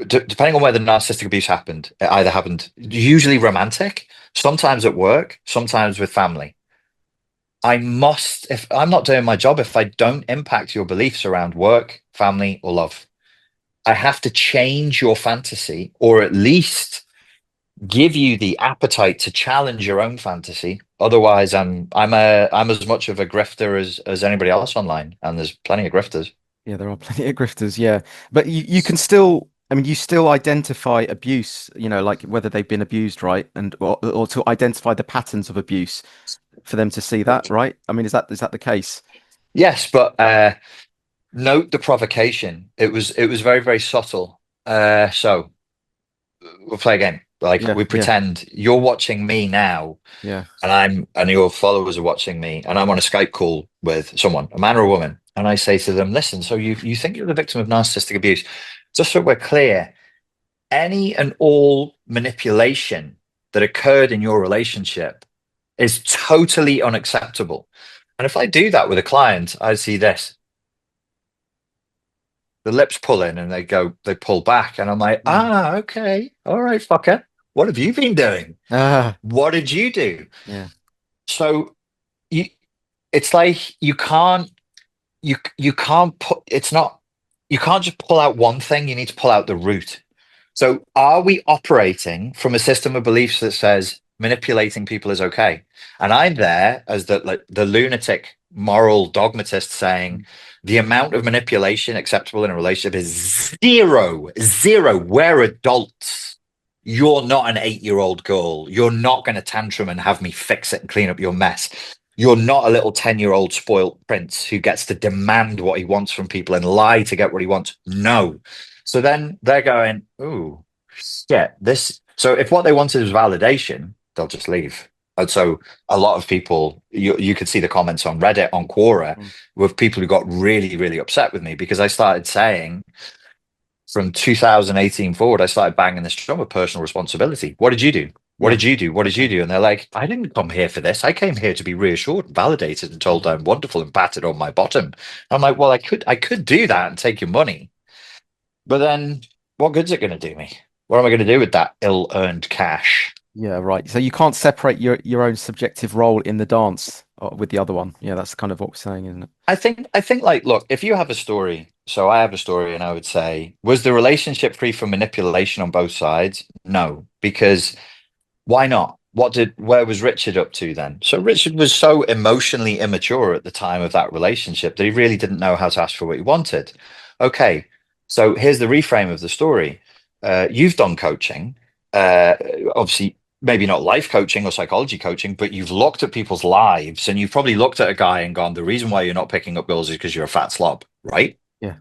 depending on where the narcissistic abuse happened, it either happened usually romantic, sometimes at work, sometimes with family. If I'm not doing my job, if I don't impact your beliefs around work, family, or love, I have to change your fantasy or at least give you the appetite to challenge your own fantasy. Otherwise, I'm as much of a grifter as anybody else online, and there's plenty of grifters. Yeah, there are plenty of grifters. Yeah, but you can still. I mean, you still identify abuse. Like whether they've been abused, right, and or to identify the patterns of abuse for them to see that, right? I mean, is that the case? Yes, but note the provocation. It was very, very subtle. So we'll play a game. Like Yeah, we yeah, pretend you're watching me now, yeah. and your followers are watching me, and I'm on a Skype call with someone, a man or a woman, and I say to them, "Listen, so you think you're the victim of narcissistic abuse? Just so we're clear, any and all manipulation that occurred in your relationship is totally unacceptable." And if I do that with a client, I see this. The lips pull in and they pull back. And I'm like, Mm. okay. All right, fucker. What have you been doing? Ah, What did you do? yeah. So you, it's like you can't put, it's not, you can't just pull out one thing. You need to pull out the root. So are we operating from a system of beliefs that says manipulating people is okay? And I'm there as the lunatic moral dogmatist saying the amount of manipulation acceptable in a relationship is zero, zero. We're adults. You're not an 8-year-old girl. You're not going to tantrum and have me fix it and clean up your mess. You're not a little 10-year-old spoiled prince who gets to demand what he wants from people and lie to get what he wants. No. So then they're going, ooh, shit, this. So if what they wanted was validation, they'll just leave. And so a lot of people, you could see the comments on Reddit, on Quora, Mm. with people who got really, really upset with me because I started saying from 2018 forward, I started banging this drum of personal responsibility. What did you do? What Yeah. did you do? What did you Okay. do? And they're like, I didn't come here for this. I came here to be reassured, validated, and told I'm wonderful and patted on my bottom. I'm like, well, I could do that and take your money. But then what good's it going to do me? What am I going to do with that ill-earned cash? Yeah, right. So you can't separate your own subjective role in the dance with the other one. Yeah, that's kind of what we're saying, isn't it? I think like, look, if you have a story, so I have a story, and I would say, was the relationship free from manipulation on both sides? No, because why not? Where was Richard up to then? So Richard was so emotionally immature at the time of that relationship that he really didn't know how to ask for what he wanted. Okay, so here's the reframe of the story. You've done coaching, uh, obviously, maybe not life coaching or psychology coaching, but you've looked at people's lives and you've probably looked at a guy and gone, the reason why you're not picking up girls is because you're a fat slob, right? Yeah.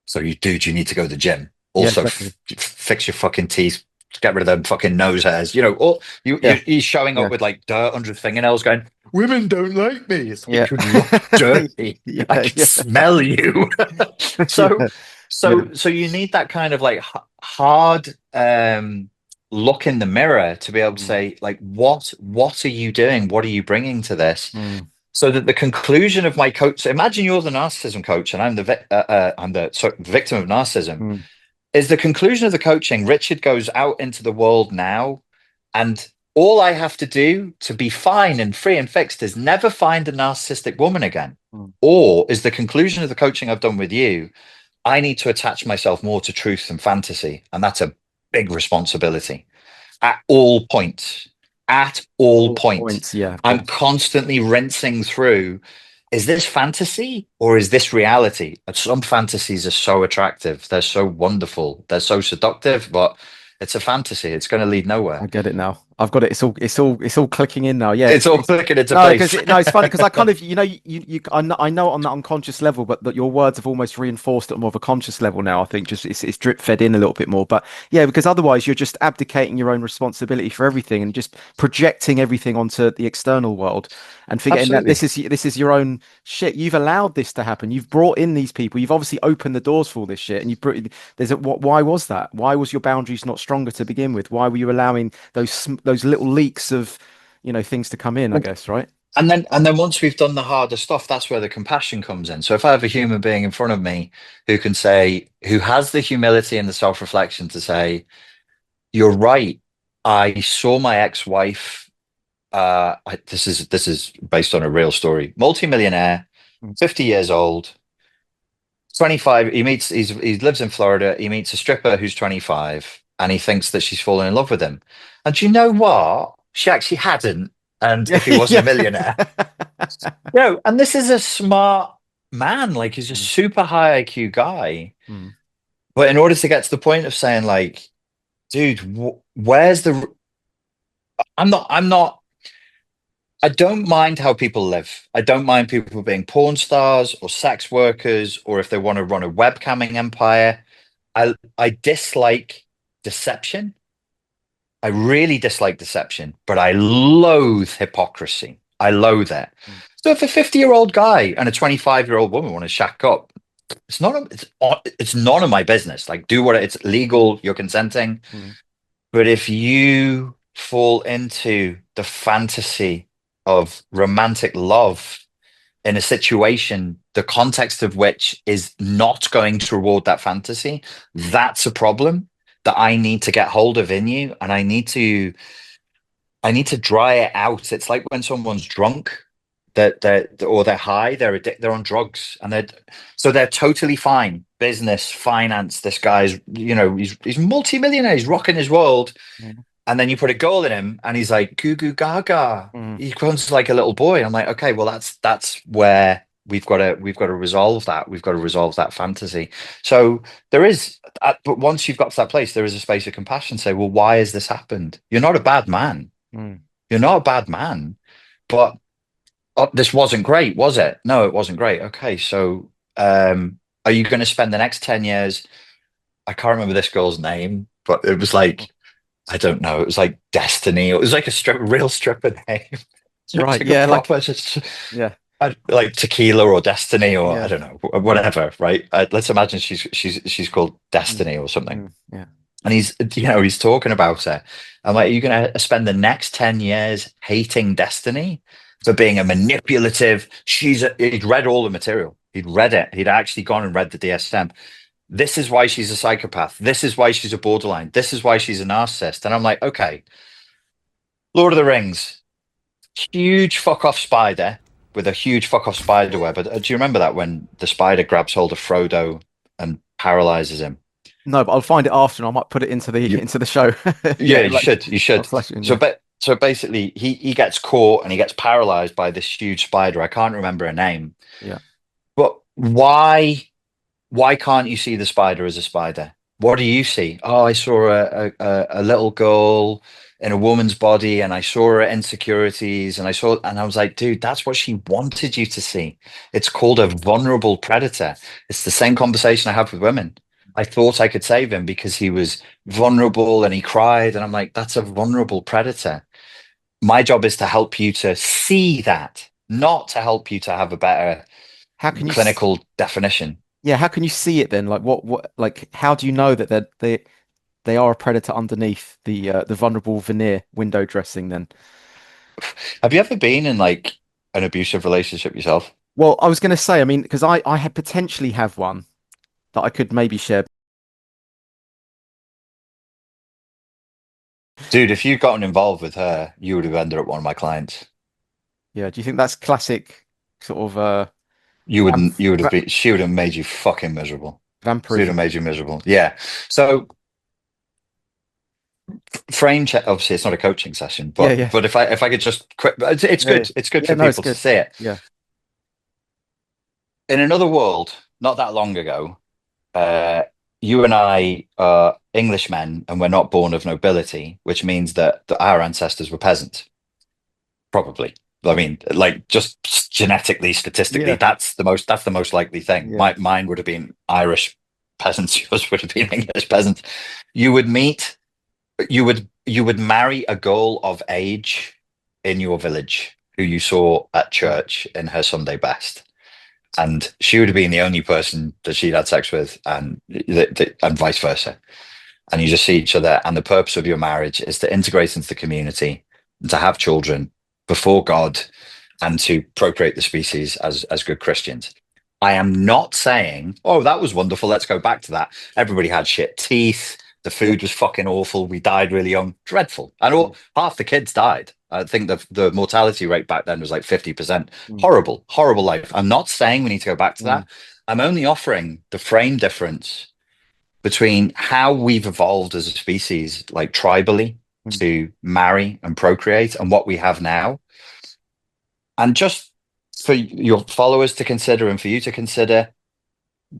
So you need to go to the gym. Yeah, Also, exactly. fix your fucking teeth, get rid of them fucking nose hairs. Or Yeah, he's showing up yeah, with like dirt under his fingernails, going, "Women don't like me." It's yeah. like you look dirty. I Yeah, can yeah, smell you. so yeah, yeah. so you need that kind of like hard look in the mirror to be able to Mm, say like, what are you doing? What are you bringing to this? mm, So that the conclusion of my coach, so imagine you're the narcissism coach and I'm the victim of narcissism. mm. Is the conclusion of the coaching, Richard goes out into the world now, and all I have to do to be fine and free and fixed is never find a narcissistic woman again. Mm. Or is the conclusion of the coaching I've done with you, I need to attach myself more to truth than fantasy. And that's a big responsibility at all points. At all All points. points, yeah, of I'm course. constantly rinsing through, is this fantasy or is this reality? And some fantasies are so attractive. They're so wonderful. They're so seductive, but it's a fantasy. It's going to lead nowhere. I get it now. I've got it. It's all clicking in now. Yeah, It's all clicking into no, because place. no, it's funny because I kind of, I know on that unconscious level, but that your words have almost reinforced it on more of a conscious level now. I think just it's drip fed in a little bit more, but yeah, because otherwise you're just abdicating your own responsibility for everything and just projecting everything onto the external world and forgetting that Absolutely. this is your own shit. You've allowed this to happen. You've brought in these people. You've obviously opened the doors for all this shit, and why was that? Why was your boundaries not stronger to begin with? Why were you allowing those little leaks of things to come in, I guess, right? And then once we've done the harder stuff, that's where the compassion comes in. So if I have a human being in front of me who has the humility and the self-reflection to say, you're right. I saw my ex-wife. This is based on a real story. Multimillionaire, Mm. 50 years old, 25. He lives in Florida. He meets a stripper who's 25, and he thinks that she's fallen in love with him. And do you know what? She actually hadn't. And Yeah, if he wasn't a yeah. millionaire, and this is a smart man. Like he's a Mm, super high IQ guy. mm. But in order to get to the point of saying, like, dude, where's the? I'm not. I don't mind how people live. I don't mind people being porn stars or sex workers, or if they want to run a webcamming empire. I dislike deception. I really dislike deception, but I loathe hypocrisy. I loathe it. Mm, So if a 50-year-old guy and a 25-year-old woman want to shack up, it's none of my business. Like do what it's legal, you're consenting. mm. But if you fall into the fantasy of romantic love in a situation, the context of which is not going to reward that fantasy, that's a problem that I need to get hold of in you, and I need to dry it out. It's like when someone's drunk, that they're high, they're on drugs, and they're totally fine. Business, finance. This guy's he's multi-millionaire. He's rocking his world, Mm, and then you put a goal in him, and he's like goo goo gaga. mm, He becomes like a little boy. I'm like, okay, well that's where we've got to resolve that. We've got to resolve that fantasy. So there is, but once you've got to that place, there is a space of compassion. Say, well, why has this happened? You're not a bad man. mm. You're not a bad man, but this wasn't great, was it? No, it wasn't great. Okay, so are you going to spend the next 10 years? I can't remember this girl's name, but it was like, I don't know, it was like Destiny. It was like real stripper name. It's Right. like a Yeah. proper, just Yeah. like Tequila or Destiny or I Yeah. don't know, whatever, right? Let's imagine she's called Mm, Destiny or something. yeah. And he's talking about it. I'm like, are you going to spend the next 10 years hating Destiny for being a manipulative? He'd read all the material. He'd read it. He'd actually gone and read the DSM. This is why she's a psychopath. This is why she's a borderline. This is why she's a narcissist. And I'm like, okay, Lord of the Rings, huge fuck off spider with a huge fuck off spider web. Do you remember that when the spider grabs hold of Frodo and paralyzes him? No, but I'll find it after, and I might put it into the You, into the show. Yeah, Yeah. you Like should. You I'll should. flash it in. So, Yeah. so basically, he gets caught and he gets paralyzed by this huge spider. I can't remember her name, Yeah. but why can't you see the spider as a spider? What do you see? Oh, I saw a little girl in a woman's body, and I saw her insecurities, and I was like, dude, that's what she wanted you to see. It's called a vulnerable predator. It's the same conversation I have with women. I thought I could save him because he was vulnerable and he cried, and I'm like, that's a vulnerable predator. My job is to help you to see that, not to help you to have a better How can you? clinical definition. Yeah. How can you see it then? Like Like how do you know that they are a predator underneath the vulnerable veneer window dressing? Then. Have you ever been in like an abusive relationship yourself? Well, I was going to say, I mean, because I had potentially have one that I could maybe share. Dude, if you'd gotten involved with her, you would have ended up one of my clients. Yeah. Do you think that's classic sort of? You would have been, she would have made you fucking miserable. She would have Vampirism. made you miserable. Yeah. So frame check, obviously it's not a coaching session, Yeah, but yeah, if I could just quick, it's yeah, yeah. good. It's good Yeah, for no, it's people to good. see it. Yeah. In another world, not that long ago, uh, you and I are Englishmen and we're not born of nobility, which means that our ancestors were peasants, probably. I mean, like just genetically, statistically, Yeah. that's the most likely thing. Yeah. Mine would have been Irish peasants, yours would have been English peasants. You would meet, you would marry a girl of age in your village who you saw at Mm, church in her Sunday best. And she would have been the only person that she'd had sex with, and vice versa. And you just see each other. And the purpose of your marriage is to integrate into the community, and to have children before God, and to procreate the species as good Christians. I am not saying, oh, that was wonderful. Let's go back to that. Everybody had shit teeth. The yeah. food was fucking awful. We died really young. Dreadful. And Mm, half the kids died. I think the mortality rate back then was like 50%. mm, Horrible, horrible life. I'm not saying we need to go back to mm, that. I'm only offering the frame difference between how we've evolved as a species, like tribally, mm, to marry and procreate, and what we have now. And just for your followers to consider and for you to consider,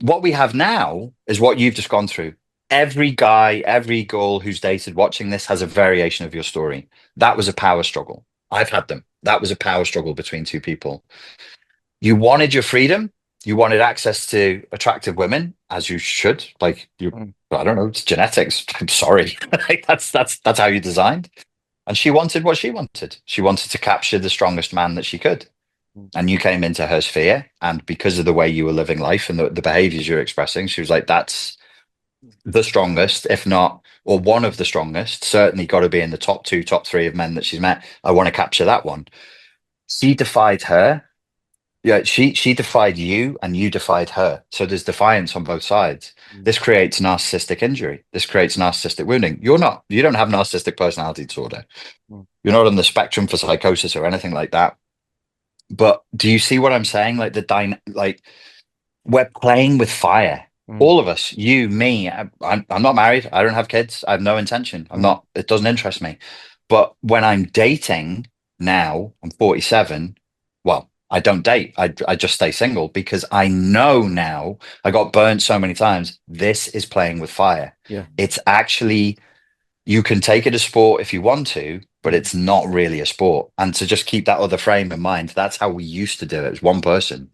what we have now is what you've just gone through. Every guy, every girl who's dated watching this has a variation of your story. That was a power struggle. I've had them. That was a power struggle between two people. You wanted your freedom. You wanted access to attractive women, as you should. Like you, mm, I don't know, it's genetics. I'm sorry. Like that's how you designed. And she wanted what she wanted. She wanted to capture the strongest man that she could. mm, And you came into her sphere. And because of the way you were living life and the behaviors you're expressing, she was like, that's the strongest, if not, or one of the strongest, certainly got to be in the top two, top three of men that she's met. I want to capture that one. She defied her. Yeah, she defied you and you defied her. So there's defiance on both sides. mm, This creates narcissistic injury. This creates narcissistic wounding. You don't have narcissistic personality disorder. mm. You're not on the spectrum for psychosis or anything like that. But do you see what I'm saying? Like like we're playing with fire. Mm, All of us, you, me. I'm not married. I don't have kids. I have no intention. I'm mm, not. It doesn't interest me. But when I'm dating now, I'm 47. Well, I don't date. I just stay single because I know now. I got burnt so many times. This is playing with fire. yeah. It's actually, you can take it as sport if you want to, but Mm. it's not really a sport. And to just keep that other frame in mind, that's how we used to do it. It was one person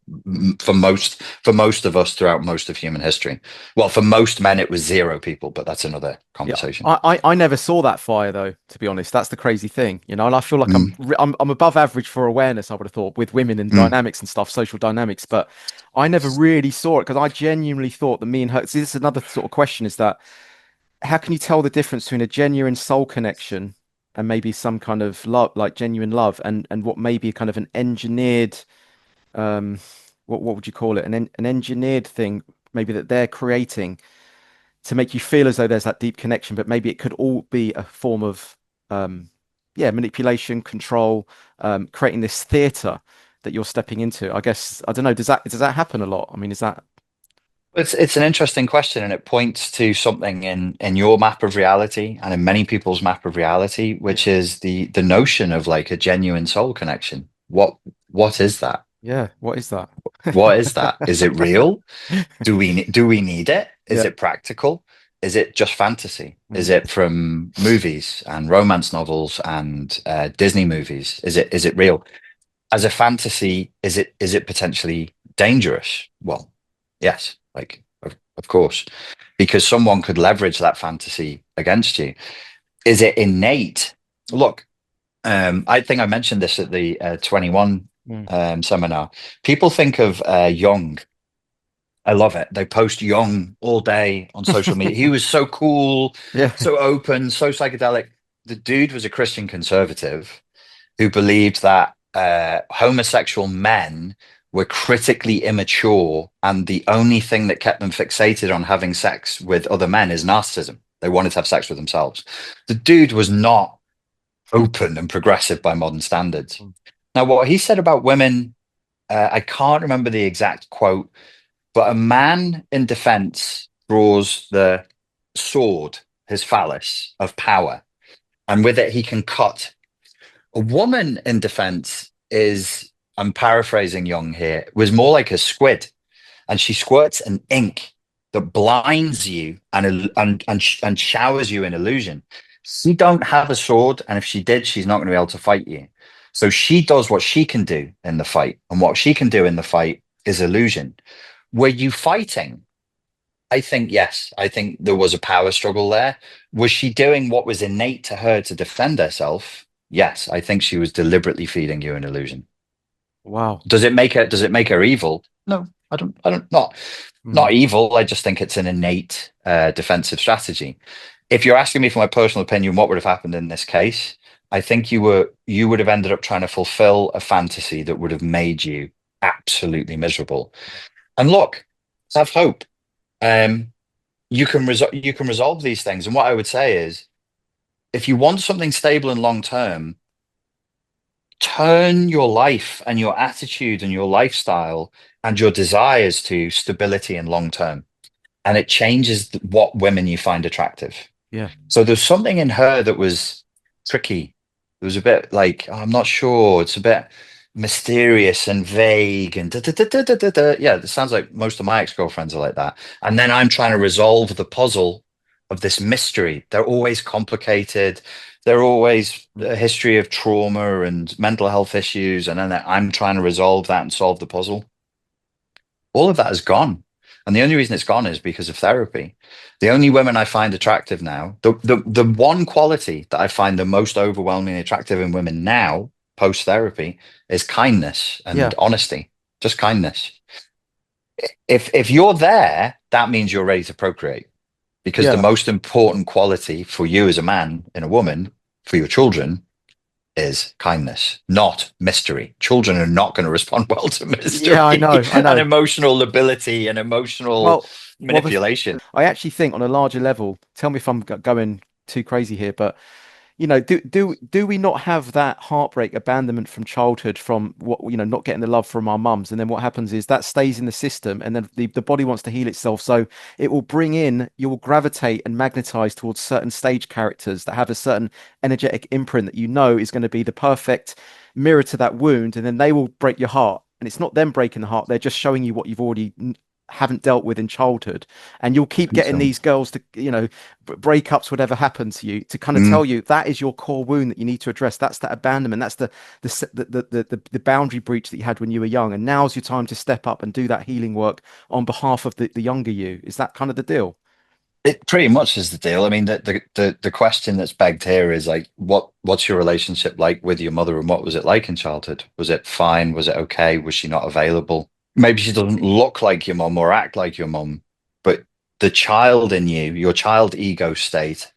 for most of us throughout most of human history. Well, for most men, it was zero people, but that's another Yeah, conversation. I never saw that fire though, to be honest. That's the crazy thing, you know. And I feel like Mm, I'm above average for awareness, I would have thought, with women and mm. dynamics and stuff, social dynamics. But I never really saw it because I genuinely thought that me and her. See, this is another sort of question: is that how can you tell the difference between a genuine soul connection and maybe some kind of love, like genuine love, and what may be kind of an engineered, um, what would you call it? An engineered thing, maybe that they're creating to make you feel as though there's that deep connection, but maybe it could all be a form of, um, yeah, manipulation, control, creating this theater that you're stepping into. I guess I don't know. Does that happen a lot? I mean, is that It's an interesting question, and it points to something in your map of reality and in many people's map of reality, yeah, which is the notion of like a genuine soul connection. What is that? yeah? What is that? What is that? Is it real? Do we need it? Is Yeah. it practical? Is it just fantasy? Is Mm, it from movies and romance novels and Disney movies? Is it real? As a fantasy, is it potentially dangerous? Well, yes, like of course, because someone could leverage that fantasy against you. Is it innate? Look, I think I mentioned this at the 21 mm. seminar. People think of Jung. I love it. They post Jung all day on social media. He was so cool, Yeah. so open, so psychedelic. The dude was a Christian conservative who believed that homosexual men were critically immature, and the only thing that kept them fixated on having sex with other men is narcissism. They wanted to have sex with themselves. The dude was not open and progressive by modern standards. Mm, Now, what he said about women I can't remember the exact quote, but a man in defense draws the sword, his phallus of power, and with it he can cut. A woman in defense is, I'm paraphrasing Jung here, was more like a squid, and she squirts an ink that blinds you and showers you in illusion. She don't have a sword, and if she did, she's not going to be able to fight you. So she does what she can do in the fight, and what she can do in the fight is illusion. Were you fighting? I think yes. I think there was a power struggle there. Was she doing what was innate to her to defend herself? Yes, I think she was deliberately feeding you an illusion. Wow. Does it make her evil? No, I don't not Mm. evil. I just think it's an innate defensive strategy. If you're asking me for my personal opinion, what would have happened in this case? I think you would have ended up trying to fulfill a fantasy that would have made you absolutely miserable. And look, have hope. Um, you can resolve these things. And what I would say is, if you want something stable and long term, turn your life and your attitude and your lifestyle and your desires to stability and long term, and it changes what women you find attractive. Yeah. So there's something in her that was tricky. It was a bit like, "Oh, I'm not sure. It's a bit mysterious and vague and da, da, da, da, da, da, da." Yeah, it sounds like most of my ex-girlfriends are like that. And then I'm trying to resolve the puzzle of this mystery. They're always complicated. They're always a history of trauma and mental health issues. And then I'm trying to resolve that and solve the puzzle. All of that is gone. And the only reason it's gone is because of therapy. The only women I find attractive now, the one quality that I find the most overwhelmingly attractive in women now, post therapy, is kindness Yeah. and honesty. Just kindness. If you're there, that means you're ready to procreate. Because the Yeah. most important quality for you as a man in a woman, for your children, is kindness, not mystery. Children are not going to respond well to Yeah, I mystery know. I and know. emotional lability and emotional Well, manipulation. I actually think on a larger level, tell me if I'm going too crazy here, but do we not have that heartbreak, abandonment from childhood, from what, not getting the love from our mums, and then what happens is that stays in the system, and then the body wants to heal itself, so it will bring in, you will gravitate and magnetize towards certain stage characters that have a certain energetic imprint that is going to be the perfect mirror to that wound, and then they will break your heart. And it's not them breaking the heart; they're just showing you what you've already haven't dealt with in childhood, and you'll I keep think getting so. these girls to breakups, whatever happened to you, to kind of Mm. tell you that is your core wound that you need to address. That's that abandonment. That's the boundary breach that you had when you were young, and now's your time to step up and do that healing work on behalf of the younger you. Is that kind of the deal? It pretty much is the deal. I mean, the question that's begged here is like, what's your relationship like with your mother, and what was it like in childhood? Was it fine? Was it okay? Was she not available? Maybe she doesn't look like your mom or act like your mom, but the child in you, your child ego state,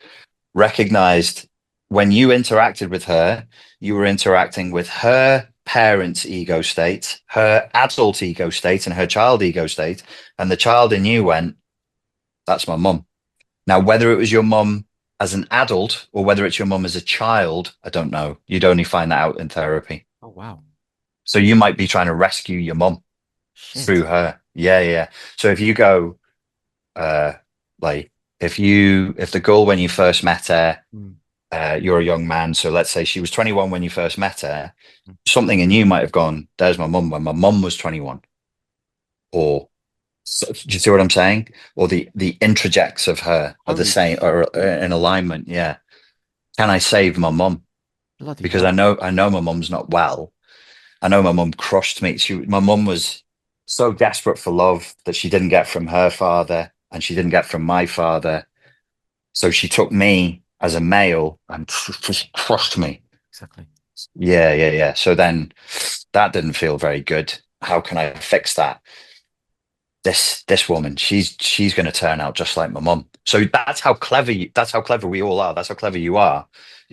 recognized when you interacted with her, you were interacting with her parents' ego state, her adult ego state, and her child ego state. And the child in you went, "That's my mum." Now, whether it was your mum as an adult or whether it's your mum as a child, I don't know. You'd only find that out in therapy. Oh wow. So you might be trying to rescue your mum through Shit. her. Yeah, yeah. So if you go, uh, like, if the girl when you first met her, Mm. you're a young man. So let's say she was 21 when you first met her. Something in you might have gone, "There's my mum when my mum was 21." Or, so, do you see what I'm saying? Or the introjects of her are the Holy same, or in alignment. Yeah. Can I save my mum? bloody Because hell. I know my mum's not well. I know my mum crushed me. My mum was so desperate for love that she didn't get from her father and she didn't get from my father. So she took me as a male and just crushed me. Exactly. Yeah, yeah, yeah. So then that didn't feel very good. How can I fix that? This woman, she's going to turn out just like my mum. So that's how clever we all are. That's how clever you are.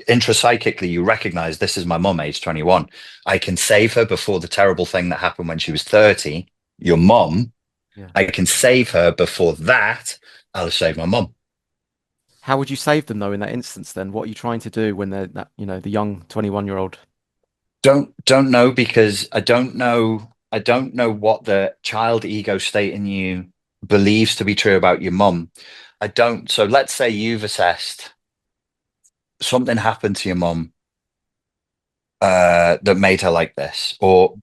Intrapsychically, you recognize this is my mum, age 21. I can save her before the terrible thing that happened when she was 30. Your mum, Yeah. I can save her before that. I'll save my mum. How would you save them though in that instance then? What are you trying to do when they're the young 21-year-old? Don't know because I don't know. don't know what the child ego state in you believes to be true about your mum. I don't. So let's say you've assessed something happened to your mum that made her like this, or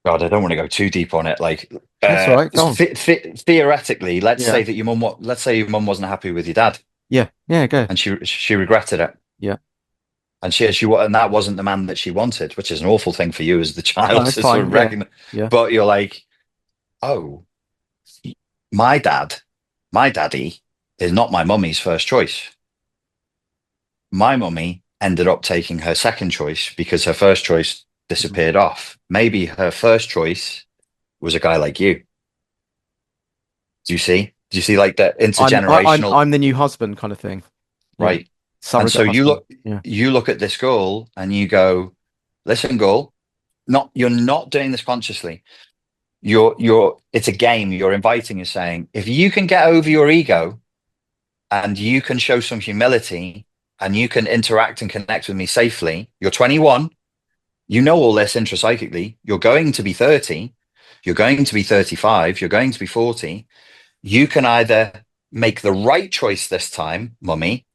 God, I don't want to go too deep on it. Like, That's all right. Go on. theoretically, let's Yeah. say that let's say your mum wasn't happy with your dad, Yeah. Yeah. Go. and she regretted it, Yeah. and and that wasn't the man that she wanted, which is an awful thing for you as the No, child it's to sort fine. of Yeah. recognize. Yeah. But you're like, oh, my dad, my daddy is not my mummy's first choice. My mummy ended up taking her second choice because her first choice disappeared off. Maybe her first choice was a guy like you. Do you see? Do you see like the intergenerational? I'm the new husband kind of thing. Yeah. Right. And so Surrogate husband. Yeah. you look at this girl and you go, listen, girl, you're not doing this consciously. It's a game. You're inviting, you're saying, if you can get over your ego and you can show some humility and you can interact and connect with me safely, you're 21, you know all this intrapsychically, you're going to be 30, you're going to be 35, you're going to be 40. You can either make the right choice this time, mummy,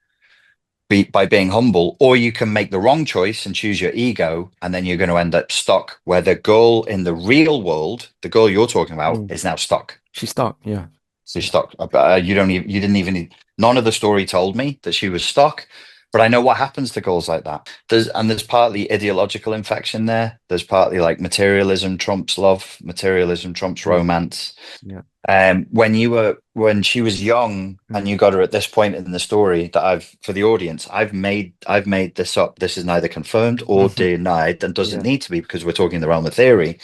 by being humble, or you can make the wrong choice and choose your ego, and then you're going to end up stuck where the girl in the real world, the girl you're talking about, is now stuck. She's stuck. Yeah. She's stuck. You didn't even, none of the story told me that she was stuck, but I know what happens to girls like that. There's partly ideological infection there. There's partly like materialism trumps love, materialism trumps romance. Yeah. When she was young and you got her at this point in the story that for the audience, I've made this up. This is neither confirmed or denied and doesn't need to be because we're talking the realm of theory.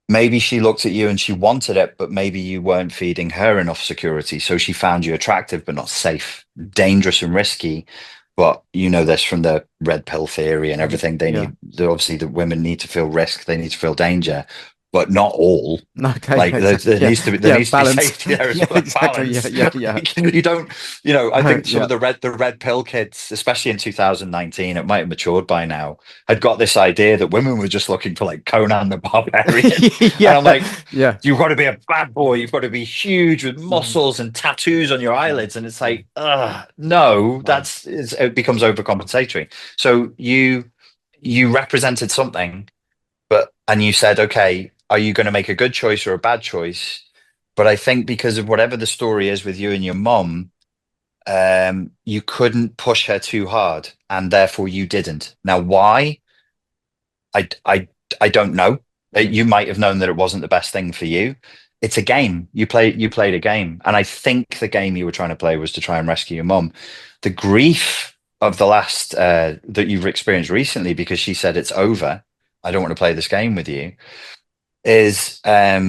Maybe she looked at you and she wanted it, but maybe you weren't feeding her enough security. So she found you attractive, but not safe, dangerous and risky. But you know this from the red pill theory and everything. Obviously the women need to feel risk. They need to feel danger, but not all. Okay. Like there needs to be safety there as well. Exactly. Balance. Yeah. You don't, I think some of the red pill kids, especially in 2019, it might have matured by now, had got this idea that women were just looking for like Conan the Barbarian. And I'm like, you've got to be a bad boy, you've got to be huge with muscles and tattoos on your eyelids. And it's like, no, it becomes overcompensatory. So you represented something, and you said, okay, are you going to make a good choice or a bad choice? But I think because of whatever the story is with you and your mum, you couldn't push her too hard, and therefore you didn't. Now, why? I don't know. You might have known that it wasn't the best thing for you. It's a game. You played a game, and I think the game you were trying to play was to try and rescue your mum. The grief of the last that you've experienced recently, because she said it's over, I don't want to play this game with you, is a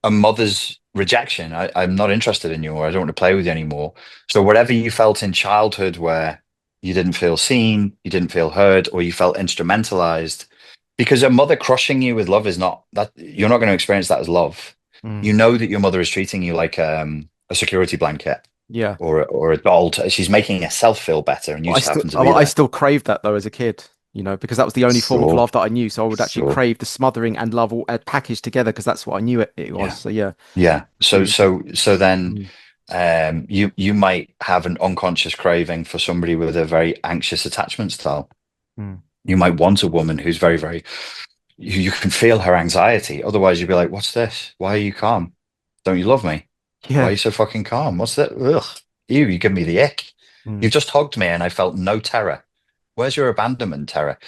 mother's rejection. I'm not interested in you, or I don't want to play with you anymore. So whatever you felt in childhood where you didn't feel seen, you didn't feel heard, or you felt instrumentalized, because a mother crushing you with love is not that, you're not going to experience that as love. You know that your mother is treating you like a security blanket. Yeah. Or a doll. She's making herself feel better, and you just happen to be there. I still craved that though as a kid. Because that was the only form of love that I knew. So I would actually crave the smothering and love all packaged together because that's what I knew it was. So yeah. So then you might have an unconscious craving for somebody with a very anxious attachment style. You might want a woman who's very, very, you can feel her anxiety. Otherwise you'd be like, what's this? Why are you calm? Don't you love me? Why are you so fucking calm? What's that? Ugh. You give me the ick. You've just hugged me and I felt no terror. Where's your abandonment terror?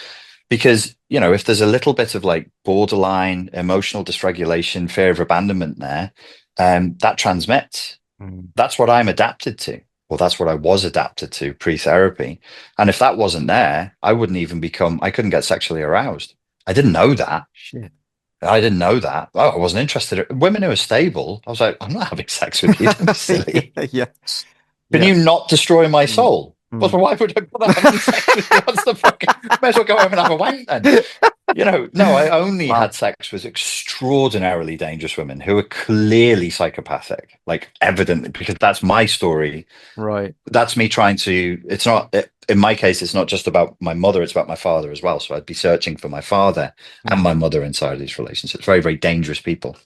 Because, if there's a little bit of like borderline emotional dysregulation, fear of abandonment there, that transmits. That's what I'm adapted to. Well, that's what I was adapted to pre-therapy. And if that wasn't there, I couldn't get sexually aroused. I didn't know that. Shit. I didn't know that. Oh, I wasn't interested. Women who are stable, I was like, I'm not having sex with you. Don't be silly. Can you not destroy my soul? Well, why would I bother having sex with you? What's the fucking? May as well go home and have a wank then. No, I only Wow. had sex with extraordinarily dangerous women who are clearly psychopathic, like evidently, because that's my story. Right. That's me trying to, it's not, in my case, it's not just about my mother, it's about my father as well. So I'd be searching for my father and Mm. my mother inside these relationships. Very, very dangerous people.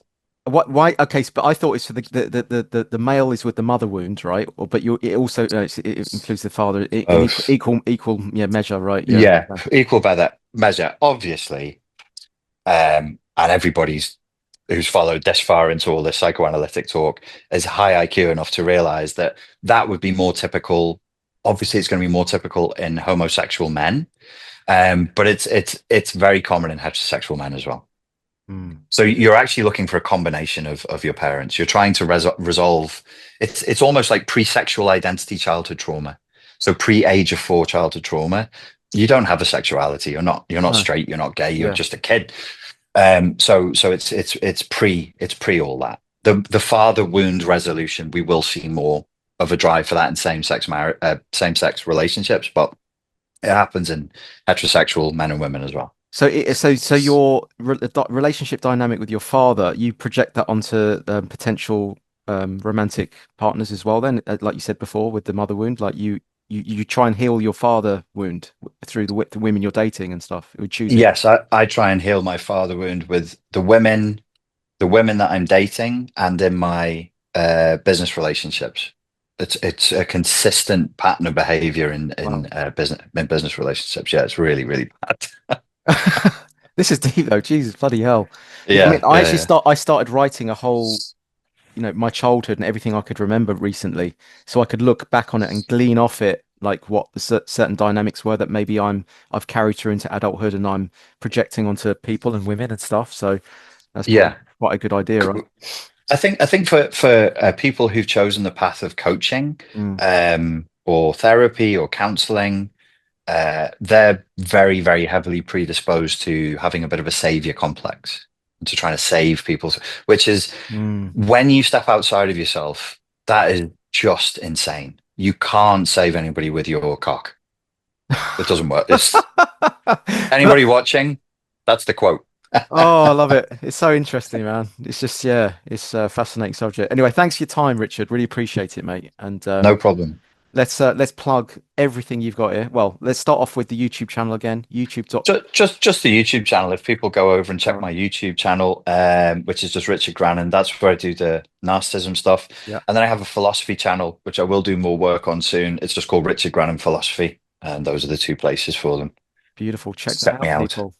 What? Why? Okay, but I thought it's for the male is with the mother wound, right? Or but you it also it includes the father in Of, equal yeah measure, right? Yeah. yeah, Okay. equal by that measure, obviously. And everybody's who's followed this far into all this psychoanalytic talk is high IQ enough to realize that that would be more typical. Obviously, it's going to be more typical in homosexual men, but it's very common in heterosexual men as well. Mm. So you're actually looking for a combination of your parents. You're trying to resolve. It's almost like pre-sexual identity childhood trauma. So pre-age of 4 childhood trauma. You don't have a sexuality. You're not No. straight. You're not gay. You're Yeah. just a kid. So it's pre all that. The father wound resolution. We will see more of a drive for that in same sex relationships, but it happens in heterosexual men and women as well. So so your relationship dynamic with your father, you project that onto potential romantic partners as well. Then, like you said before, with the mother wound, like you try and heal your father wound through the women you're dating and stuff. You're choosing. Yes, I try and heal my father wound with the women that I'm dating and in my business relationships. It's a consistent pattern of behavior in Wow. business relationships. Yeah, it's really, really bad. This is deep though. Jesus, bloody hell. Yeah, I mean, Yeah, yeah, yeah. I started writing a whole, my childhood and everything I could remember recently, so I could look back on it and glean off it, like what the certain dynamics were that maybe I've carried through into adulthood and I'm projecting onto people and women and stuff. So that's probably Yeah. quite a good idea, right? I think for people who've chosen the path of coaching, Mm. or therapy or counseling, they're very, very heavily predisposed to having a bit of a savior complex, to trying to save people, which is Mm. when you step outside of yourself, that is just insane. You can't save anybody with your cock. It doesn't work. It's But anybody watching, that's the quote. oh, I love it. It's so interesting, man. It's just yeah, it's a fascinating subject. Anyway, thanks for your time, Richard. Really appreciate it, mate. And No problem. let's plug everything you've got here. Well, let's start off with the YouTube channel again. YouTube dot. Just the YouTube channel. If people go over and check Oh, my YouTube channel, which is just Richard Grannon, that's where I do the narcissism stuff. yeah, And then I have a philosophy channel, which I will do more work on soon. It's just called Richard Grannon Philosophy, and those are the two places for them. beautiful. Check that Check me out, out. people.